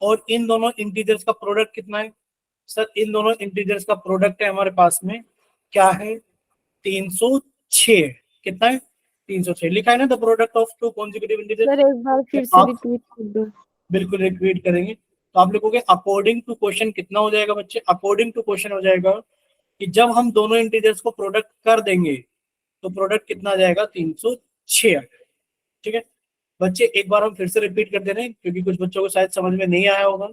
और इन दोनों इंटीजर्स का प्रोडक्ट कितना है सर? इन दोनों इंटीजर्स का प्रोडक्ट है हमारे पास में क्या है? 306। कितना है? 306 लिखा है ना, the product of two consecutive integer. Sir एक बार फिर से आप रिपीट कर दो। बिल्कुल रिपीट करेंगे, तो आप लिखोगे अकॉर्डिंग टू क्वेश्चन। कितना हो जाएगा बच्चे? अकॉर्डिंग टू क्वेश्चन हो जाएगा कि जब हम दोनों इंटीजर्स को प्रोडक्ट कर देंगे तो प्रोडक्ट कितना आ जाएगा? 306 आ जाएगा। ठीक है बच्चे, एक बार हम फिर से रिपीट कर दे रहे हैं क्योंकि कुछ बच्चों को शायद समझ में नहीं आया होगा।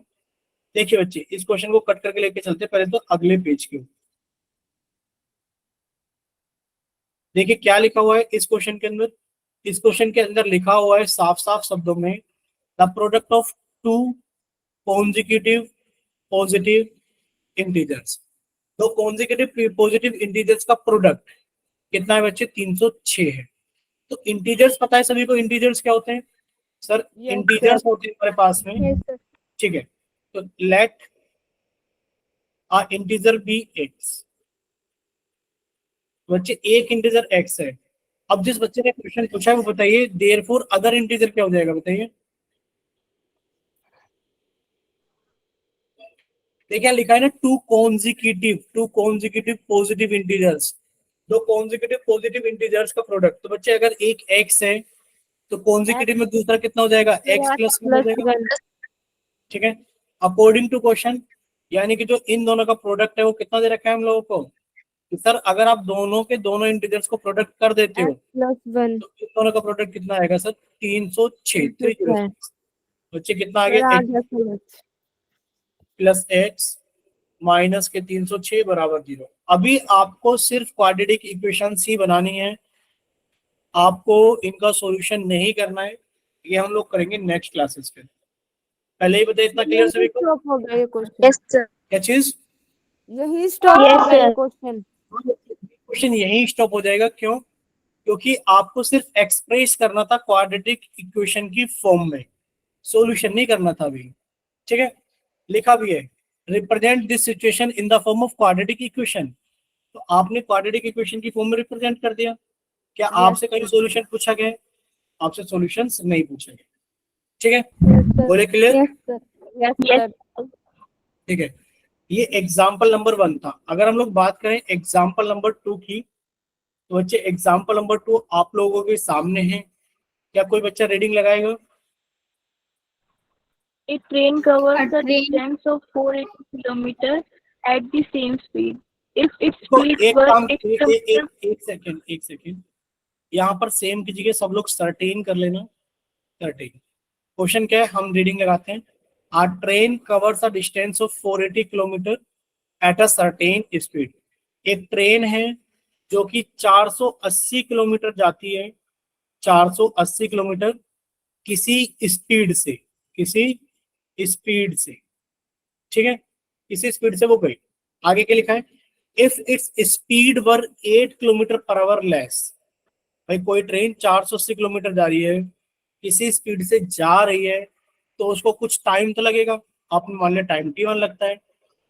देखिए बच्चे, इस क्वेश्चन को कट करके लेके चलते हैं पहले तो अगले पेज के ऊपर। देखिए क्या लिखा हुआ है इस क्वेश्चन के अंदर। इस क्वेश्चन के अंदर लिखा हुआ है साफ साफ शब्दों में, the product of two consecutive positive integers. तो कॉन्जिक्यूटिव पॉजिटिव इंटीजर्स का प्रोडक्ट कितना है बच्चे? 306 है। तो इंटीजर्स पता है सभी को, इंटीजर्स क्या होते हैं सर? Yes, integers sir. होते हैं हमारे पास में। Yes, sir. ठीक है, तो let a integer be X. बच्चे एक इंटीजर एक्स है। अब जिस बच्चे ने क्वेश्चन पूछा है वो बताइए, देयरफॉर अदर इंटीजर क्या हो जाएगा? बताइए। देखिए लिखा है ना, टू कॉन्जिक्यूटिव पॉजिटिव इंटीजर्स। दो कॉन्जिक्यूटिव पॉजिटिव इंटीजर्स का प्रोडक्ट। तो बच्चे अगर एक एक्स है तो कॉन्जिक्यूटिव में दूसरा कितना हो जाएगा? x+1 हो जाएगा। x+1। ठीक है, अकॉर्डिंग टू क्वेश्चन, यानी कि जो इन दोनों का प्रोडक्ट है वो कितना दे रखा है हम लोगों को? कि सर अगर आप दोनों के दोनों इंटीजर्स को प्रोडक्ट कर देते हो +1 तो इन दोनों का प्रोडक्ट कितना आएगा सर? 306। 306 बच्चे कितना आ सर गया? आ x गया समझ। प्लस x माइनस के 306 बराबर 0। अभी आपको सिर्फ क्वाड्रेटिक इक्वेशन ही बनानी है, आपको इनका सॉल्यूशन नहीं करना है, ये हम लोग करेंगे नेक्स्ट क्लासेस पे। पहले ही बताइए, इतना क्लियर सभी को? स्टॉप हो गया ये क्वेश्चन। Yes, sir. क्या चीज? यही स्टॉप Yes, हो गया ये sir. क्वेश्चन। क्वेश्चन यही स्टॉप हो जाएगा। क्यों? क्योंकि आपको सिर्फ एक्सप्रेस करना था क्वाड्रेटिक इक्वेशन की फॉर्म में, सॉल्यूशन नहीं करना था अभी। ठीक है, लिखा भी है represent this situation in the form of quadratic equation. तो आपने क्वाड्रेटिक इक्वेशन की फॉर्म में रिप्रेजेंट कर दिया। क्या Yes, आपसे कहीं सॉल्यूशन पूछा गया? आपसे सॉल्यूशंस नहीं पूछे गए। ठीक है, Yes, sir. बोले clear? Yes, sir. Yes, Yes. sir. ठीक है, ये एग्जाम्पल नंबर 1 था। अगर हम लोग बात करें एग्जाम्पल नंबर 2 की, तो बच्चे एग्जाम्पल नंबर 2 आप लोगों के सामने है। क्या कोई बच्चा रीडिंग लगाएगा? A train covers A the train- distance of 480 kilometers at the same speed. If its तो speed एक were काम, X एक kilometers, एक सेकेंड, यहाँ पर सेम की जगह सब लोग सर्टेन कर लेना। सर्टेन क्वेश्चन क्या है, हम रीडिंग लगाते हैं। A train covers a distance of 480 kilometre at a certain speed. एक ट्रेन है जो कि 480 किलोमीटर जाती है, 480 किलोमीटर किसी स्पीड से, किसी स्पीड से। ठीक है, किसी स्पीड से वो गई। आगे क्या लिखा है? If its speed were 8 kilometre per hour less. भाई कोई ट्रेन 480 किलोमीटर जा रही है, किसी स्पीड से जा रही है, तो उसको कुछ टाइम तो लगेगा। आपने मान लिया टाइम t1 लगता है।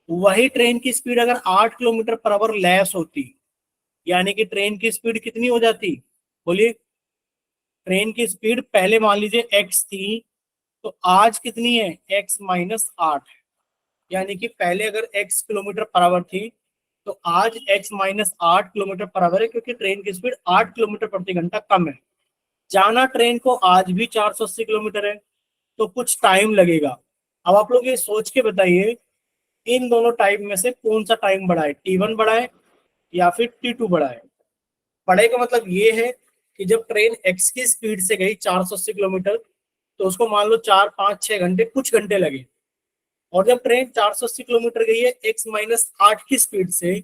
वही ट्रेन की स्पीड अगर 8 किलोमीटर पर आवर लेस होती, यानी कि ट्रेन की स्पीड कितनी हो जाती? बोलिए। ट्रेन की स्पीड पहले मान लीजिए x थी, तो आज कितनी है? x माइनस 8 है। यानी कि पहले अगर x किलोमीटर पर आवर थी, तो आज x minus 8 kilometre per our है, क्योंकि ट्रेन की स्पीड 8 किलोमीटर प्रति घंटा कम है। जाना ट्रेन को आज भी 480 किलोमीटर है, तो कुछ टाइम लगेगा। अब आप लोग ये सोच के बताइए, इन दोनों टाइम में से कौन सा टाइम बड़ा है? t1 बड़ा है या फिर t2 बड़ा है? बड़े का मतलब ये है कि जब ट्रेन x की स्पीड से गई 480 किलोमीटर, तो उसको मान लो 4, 5, 6 घंटे, कुछ घंटे लगे। और जब ट्रेन 480 किलोमीटर गई है x माइनस 8 की स्पीड से,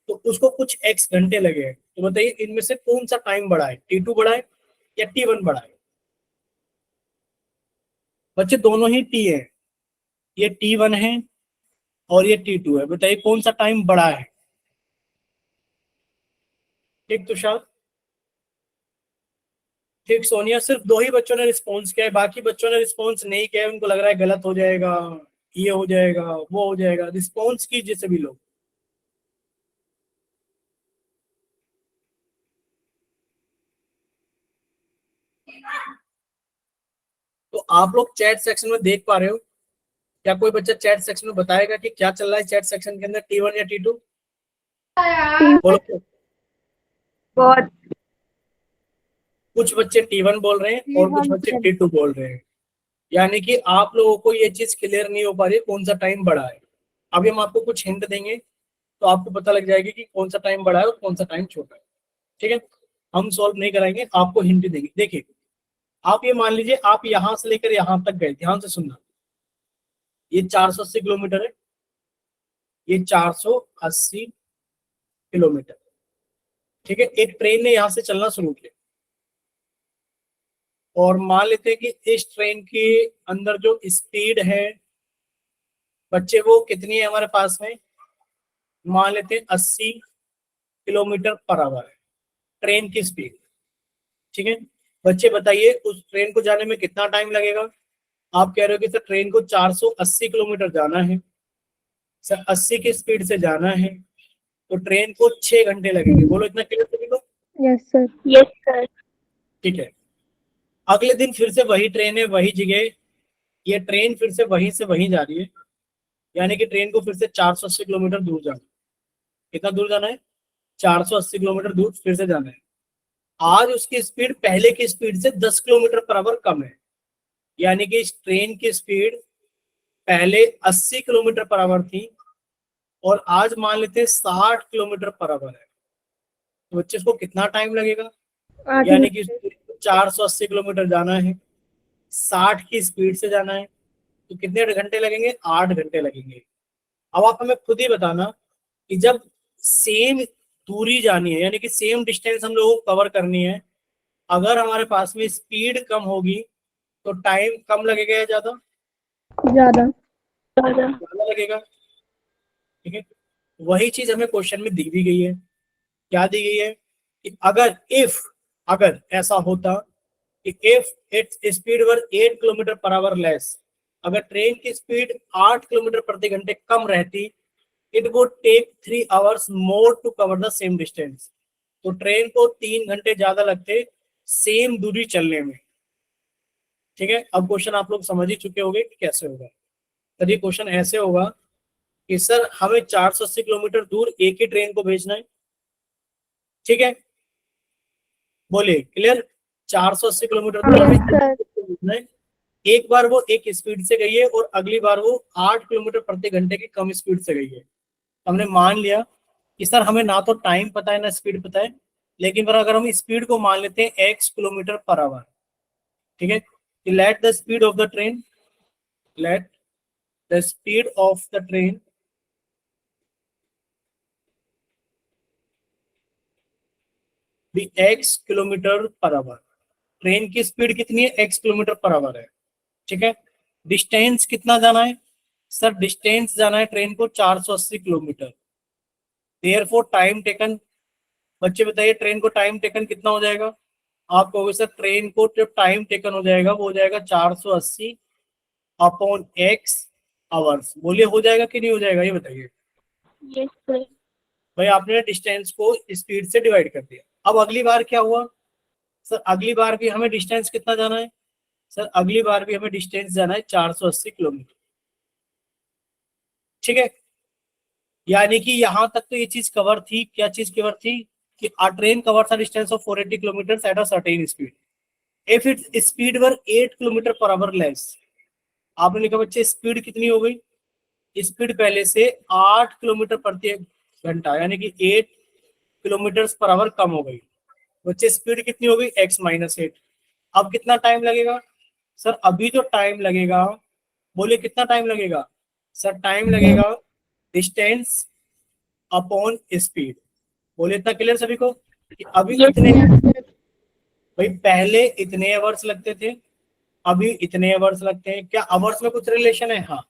तो उसको कुछ x घंटे लगे हैं। तो बताइए इनमें से कौन सा टाइम बड़ा है? t2 बड़ा है या t1 बड़ा है? बच्चे दोनों ही t है, ये t1 है और ये t2 है। बताइए कौन सा टाइम बड़ा है? ठीक तुषार? ठीक सोनिया? सिर्फ 2 ही बच्चों ने रिस्पॉन्स किया है, बाकी बच्चों ने रिस्पॉन्स नहीं किया है। उनको लग रहा है गलत हो जाएगा, ये हो जाएगा, वो हो जाएगा। रिस्पॉन्स कीजिए सभी लोग। तो आप लोग चैट सेक्शन में देख पा रहे हो? क्या कोई बच्चा चैट सेक्शन में बताएगा कि क्या चल रहा है चैट सेक्शन के अंदर, t1 या t2? बोलो। बहुत कुछ बच्चे t1 बोल रहे हैं और कुछ बच्चे t2 बोल रहे हैं। यानी कि आप लोगों को ये चीज क्लियर नहीं हो पा रही है कौन सा टाइम बड़ा है। अभी हम आपको कुछ हिंट देंगे तो आपको पता लग जाएगी कि कौन सा टाइम बड़ा है और कौन सा टाइम छोटा है। ठीक है, हम सॉल्व नहीं कराएंगे, आपको हिंट देंगे। देखिए, आप ये मान लीजिए आप यहां से लेकर यहां तक गए, ध्यान से सुनना। ये 480 किलोमीटर है, ये 480 किलोमीटर। ठीक है, एक ट्रेन ने यहां से चलना शुरू किया, और मान लेते हैं कि इस ट्रेन के अंदर जो स्पीड है बच्चे, वो कितनी है हमारे पास में? मान लेते हैं 80 किलोमीटर पर आवर है ट्रेन की स्पीड। ठीक है, बच्चे बताइए उस ट्रेन को जाने में कितना टाइम लगेगा? आप कह रहे हो कि सर ट्रेन को 480 किलोमीटर जाना है, सर 80 की स्पीड से जाना है, तो ट्रेन को 6 घंटे लगेंगे। बोलो, इतना क्लियर सभी को? Yes, sir. yes sir. ठीक है, अगले दिन फिर से वही ट्रेन है, वही जगह, ये ट्रेन फिर से वहीं जा रही है। यानी कि ट्रेन को फिर से 480 किलोमीटर दूर जाना है। कितना दूर जाना है? 480 किलोमीटर दूर फिर से जाना है। आज उसकी स्पीड पहले की स्पीड से 10 किलोमीटर पर आवर कम है। यानी कि इस ट्रेन की स्पीड पहले 80 किलोमीटर पर आवर थी और आज मान लेते हैं 60 किलोमीटर पर आवर है, तो बच्चे इसको कितना टाइम लगेगा? यानी कि 480 किलोमीटर जाना है, 60 की स्पीड से जाना है, तो कितने घंटे लगेंगे? 8 घंटे लगेंगे। अब आप हमें खुद ही बताना कि जब सेम दूरी जानी है, यानी कि सेम डिस्टेंस हम लोगों को कवर करनी है, अगर हमारे पास में स्पीड कम होगी तो टाइम कम लगेगा या ज्यादा? ज्यादा। ज्यादा लगेगा। ठीक है, वही चीज हमें क्वेश्चन में दी भी गई है। क्या दी गई है? कि अगर ऐसा होता कि if its speed were 8 kilometre per hour less, अगर ट्रेन की स्पीड 8 किलोमीटर प्रति घंटे कम रहती, it would take 3 hours more to cover the same distance, तो ट्रेन को 3 घंटे ज्यादा लगते सेम दूरी चलने में। ठीक है, अब क्वेश्चन आप लोग समझ ही चुके होंगे कि कैसे होगा। तो ये क्वेश्चन ऐसे होगा कि सर हमें 480 किलोमीटर दूर एक ही ट्रेन को भेजना है। ठीक है, बोलिए क्लियर? 480 किलोमीटर दूर हमें भेजना है। एक बार वो एक स्पीड से गई है और अगली बार वो 8 किलोमीटर प्रति घंटे की कम स्पीड से गई है। हमने मान लिया कि सर हमें ना तो टाइम पता है ना स्पीड पता है, लेकिन पर अगर हम स्पीड को मान लेते हैं x किलोमीटर पर आवर। ठीक है, let the speed of the train be x kilometre per hour. Train की स्पीड कितनी है? x किलोमीटर पर आवर है। ठीक है, डिस्टेंस कितना जाना है? सर डिस्टेंस जाना है ट्रेन को 480 किलोमीटर। देयरफॉर टाइम टेकन, बच्चे बताइए ट्रेन को टाइम टेकन कितना हो जाएगा? आप कहोगे सर ट्रेन को जो टाइम टेकन हो जाएगा वो हो जाएगा 480 अपॉन x आवर्स। बोलिए हो जाएगा कि नहीं हो जाएगा, ये बताइए। Yes, sir. भाई आपने डिस्टेंस को स्पीड से डिवाइड कर दिया। अब अगली बार क्या हुआ? सर अगली बार भी हमें डिस्टेंस कितना जाना है? सर अगली बार भी हमें डिस्टेंस जाना है 480 किलोमीटर। ठीक है, यानी कि यहां तक तो ये चीज कवर थी। क्या चीज कवर थी? कि a train covers a distance of 480 kilometers at a certain speed if its speed were 8 kilometre per hour less. आपने लिखा बच्चे स्पीड कितनी हो गई? स्पीड पहले से 8 किलोमीटर प्रति घंटा यानी कि 8 किलोमीटर पर आवर कम हो गई। बच्चे स्पीड कितनी हो गई? x minus 8। अब कितना टाइम लगेगा? सर अभी जो टाइम लगेगा, बोलिए कितना टाइम लगेगा? सर टाइम लगेगा डिस्टेंस अपॉन स्पीड। बोले इतना क्लियर सभी को कि अभी Yes, इतने, sir. भाई पहले इतने आवर्स लगते थे, अभी इतने आवर्स लगते हैं। क्या आवर्स में कुछ रिलेशन है? हाँ,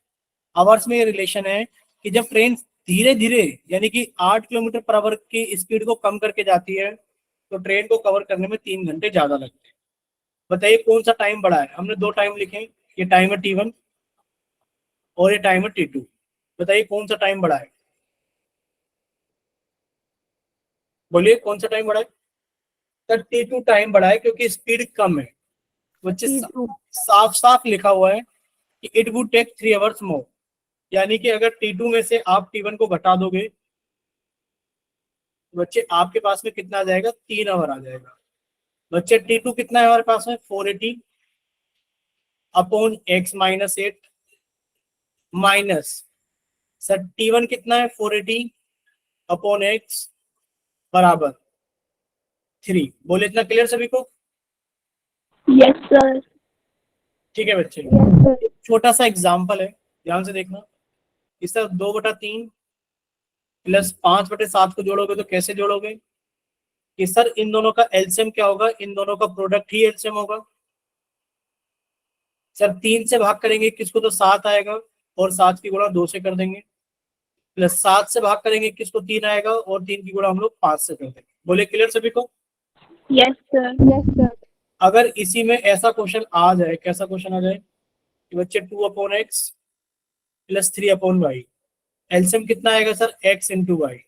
आवर्स में ये रिलेशन है कि जब ट्रेन धीरे धीरे यानी कि 8 किलोमीटर पर आवर की स्पीड को कम करके जाती है तो ट्रेन को कवर करने में 3 घंटे ज्यादा लगते हैं। बताइए कौन सा टाइम बड़ा है? हमने 2 टाइम लिखे, ये टाइम है T1 और ये टाइम है T2। बताइए कौन सा टाइम बड़ा है? बोलिए कौन सा टाइम बड़ा है? सर T2 टाइम बड़ा है क्योंकि स्पीड कम है। बच्चे साफ साफ लिखा हुआ है कि it would take 3 hours more, यानी कि अगर T2 में से आप T1 को घटा दोगे बच्चे आपके पास में कितना आ जाएगा? 3 आवर आ जाएगा। बच्चे T2 कितना है हमारे पास में? 480 upon x minus 8 minus sir T1 कितना है? 480 अपॉन x बराबर 3। बोले इतना क्लियर सभी को? Yes, sir. ठीक है बच्चे, छोटा सा एग्जाम्पल है, ध्यान से देखना। इस तरह 2/3 प्लस 5/7 को जोड़ोगे तो कैसे जोड़ोगे? कि सर इन दोनों का एलसीएम क्या होगा? इन दोनों का प्रोडक्ट ही एलसीएम होगा। सर 3 से भाग करेंगे किसको तो 7 आएगा और 7 की गुणा 2 से कर देंगे, प्लस 7 से भाग करेंगे किसको 3 आएगा और 3 की गुणा हम लोग 5 से कर देंगे। बोले क्लियर सभी को? Yes, sir. Yes sir. अगर इसी में ऐसा क्वेश्चन आ जाए, कैसा क्वेश्चन आ जाए कि बच्चे 2/x प्लस 3/y, एलसीएम कितना आएगा सर? x into Y.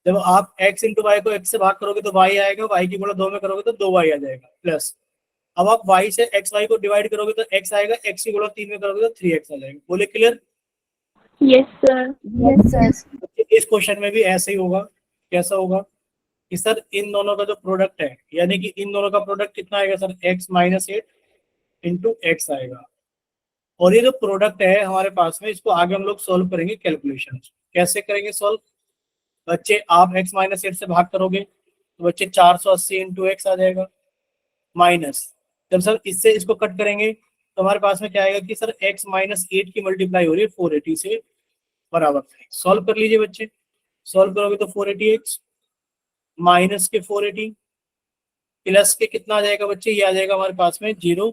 जब आप x इंटू वाई को x से भाग करोगे तो y आएगा, y की गुणा 2 में करोगे तो 2y आ जाएगा, प्लस अब आप y से xy को डिवाइड करोगे तो x आएगा, x की गुणा 3 में करोगे तो 3x आ जाएगा। बोले clear? Yes, sir. Yes sir. इस क्वेश्चन में भी ऐसे ही होगा। कैसा होगा कि सर इन दोनों का जो प्रोडक्ट है, यानी कि इन दोनों का प्रोडक्ट कितना आएगा sir? x minus 8 into x आएगा। और ये जो प्रोडक्ट है हमारे पास में, इसको आगे हम लोग सोल्व करेंगे कैलकुलेशन। कैसे करेंगे सॉल्व? बच्चे आप x माइनस 8 से भाग करोगे तो बच्चे 480 इंटू एक्स आ जाएगा, माइनस जब सर इससे इसको कट करेंगे तो हमारे पास में क्या आएगा कि सर x माइनस 8 की मल्टीप्लाई हो रही है 480 से बराबर। सॉल्व कर लीजिए बच्चे, सॉल्व करोगे तो 480x माइनस के 480 प्लस के कितना आ जाएगा बच्चे, ये आ जाएगा हमारे पास में 0,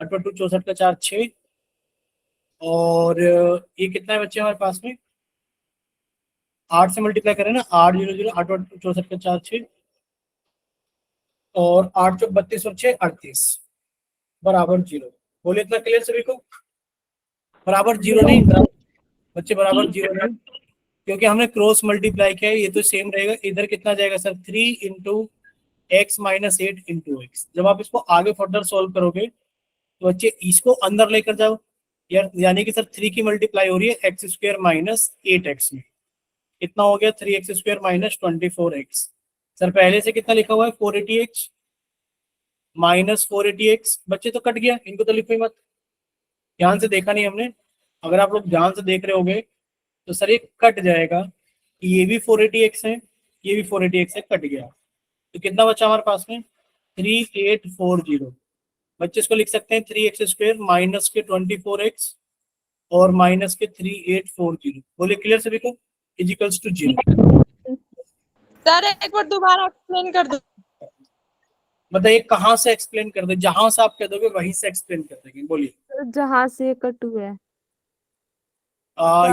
8 2 64 का 4 6, और ये कितना है बच्चे हमारे पास में 8 से मल्टीप्लाई करें ना, 8 0 0 8 8 64 का 4 6, और 8 चौक 32 और 6 38 बराबर 0। बोले इतना क्लियर सभी को? बराबर 0 नहीं बच्चे, बराबर 0 नहीं, क्योंकि हमने क्रॉस मल्टीप्लाई किया है, ये तो सेम रहेगा। इधर कितना जाएगा sir 3 into X minus 8 into x. जब आप इसको आगे फर्दर सॉल्व करोगे तो बच्चे इसको अंदर लेकर जाओ, यानी कि सर 3 की मल्टीप्लाई हो रही है एक्स स्क्वायर माइनस 8x में, कितना हो गया 3x square minus 24x। Sir पहले से कितना लिखा हुआ है 480x माइनस 480x, बच्चे तो कट गया, इनको तो लिखो ही मत, ध्यान से देखा नहीं हमने। अगर आप लोग ध्यान से देख रहे होगे तो सर ये कट जाएगा, ये भी 480x है, ये भी 480x है, कट गया। तो कितना बचा हमारे पास में 3840। बच्चे इसको लिख सकते हैं 3x स्क्वायर माइनस के 24x और माइनस के 3840। बोले क्लियर सभी को? Equals to 0। सर एक बार दोबारा एक्सप्लेन कर दो। बताइए कहाँ से एक्सप्लेन कर दे? जहां से आप कह दोगे वहीं से एक्सप्लेन कर देंगे। बोलिए। जहाँ से कट हुआ है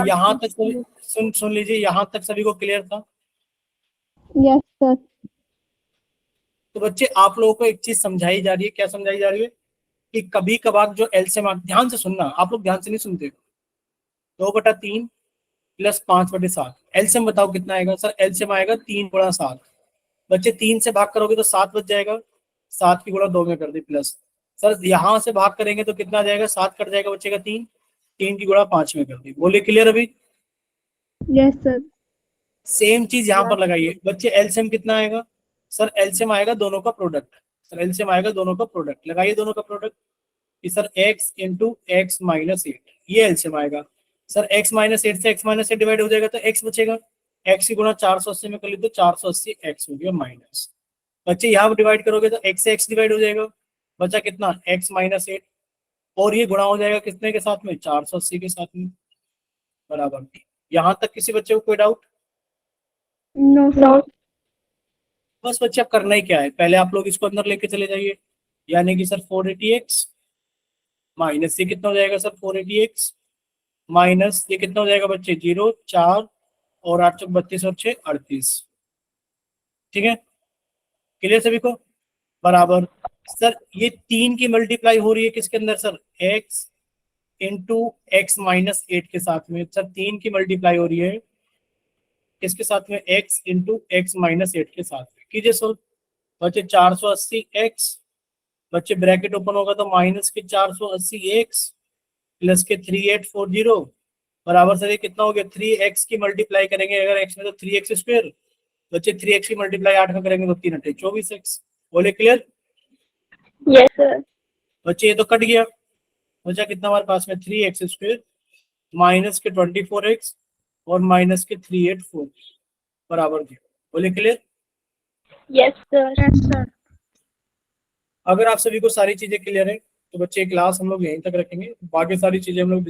यहाँ तक सुन लीजिए, यहाँ तक सभी को क्लियर था? Yes sir. तो बच्चे आप लोगों को एक चीज समझाई जा रही है, क्या समझाई जा रही है कि कभी कभार जो एलसीएम, ध्यान से सुनना, आप लोग ध्यान से नहीं सुनते। 2/3 प्लस 5/7 एलसीएम बताओ कितना आएगा? सर एलसीएम आएगा 3 गुणा 7। बच्चे 3 से भाग करोगे तो 7 बच जाएगा, 7 की गुणा 2 में कर दी प्लस। सर यहाँ से भाग करेंगे तो कितना जाएगा, 7 कट जाएगा, बचेगा 3, 3 की गुणा 5 में कर दी। बोले क्लियर अभी? Yes sir. सेम चीज यहाँ पर लगाइए बच्चे, एलसीएम कितना आएगा? सर एलसीएम आएगा दोनों का प्रोडक्ट, सर एलसीएम आएगा दोनों का प्रोडक्ट, लगाइए दोनों का प्रोडक्ट कि sir x into X minus 8, ये एलसीएम आएगा। सर x माइनस 8 से x माइनस 8 डिवाइड हो जाएगा तो x बचेगा, x की गुणा 480 में कर ली तो 480 x हो गया माइनस। बच्चे यहाँ डिवाइड करोगे तो x से x डिवाइड हो जाएगा, बचा कितना x माइनस 8, और ये गुणा हो जाएगा कितने के साथ में 480 के साथ में बराबर। यहाँ तक किसी बच्चे को कोई डाउट? No sir. बस बच्चे अब करना ही क्या है, पहले आप लोग इसको अंदर लेके चले जाइए, यानी कि सर 480x माइनस ये कितना हो जाएगा सर 480x माइनस ये कितना हो जाएगा बच्चे 0 4 और 8 चौक 32 और 6 38। ठीक है, क्लियर सभी को? बराबर सर ये 3 की मल्टीप्लाई हो रही है किसके अंदर sir x into X minus 8 के साथ में। सर 3 की मल्टीप्लाई हो रही है किसके साथ में, x इंटू एक्स माइनस 8 के साथ में। कीजिए सॉल्व बच्चे 480x, बच्चे ब्रैकेट ओपन होगा तो माइनस के 480x प्लस के 3840 बराबर सर ये कितना हो गया 3x की मल्टीप्लाई करेंगे अगर x में तो 3x स्क्वायर, बच्चे 3x की मल्टीप्लाई 8 में करेंगे तो 3 8 24x। बोले क्लियर? Yes, sir. बच्चे ये तो कट गया, बचा कितना हमारे पास में 3x स्क्वायर माइनस के 24x और माइनस के 384 बराबर 0। बोले clear? Yes, sir. Yes sir. अगर आप सभी को सारी चीजें क्लियर है तो बच्चे क्लास हम लोग यहीं तक रखेंगे, बाकी सारी चीजें हम लोग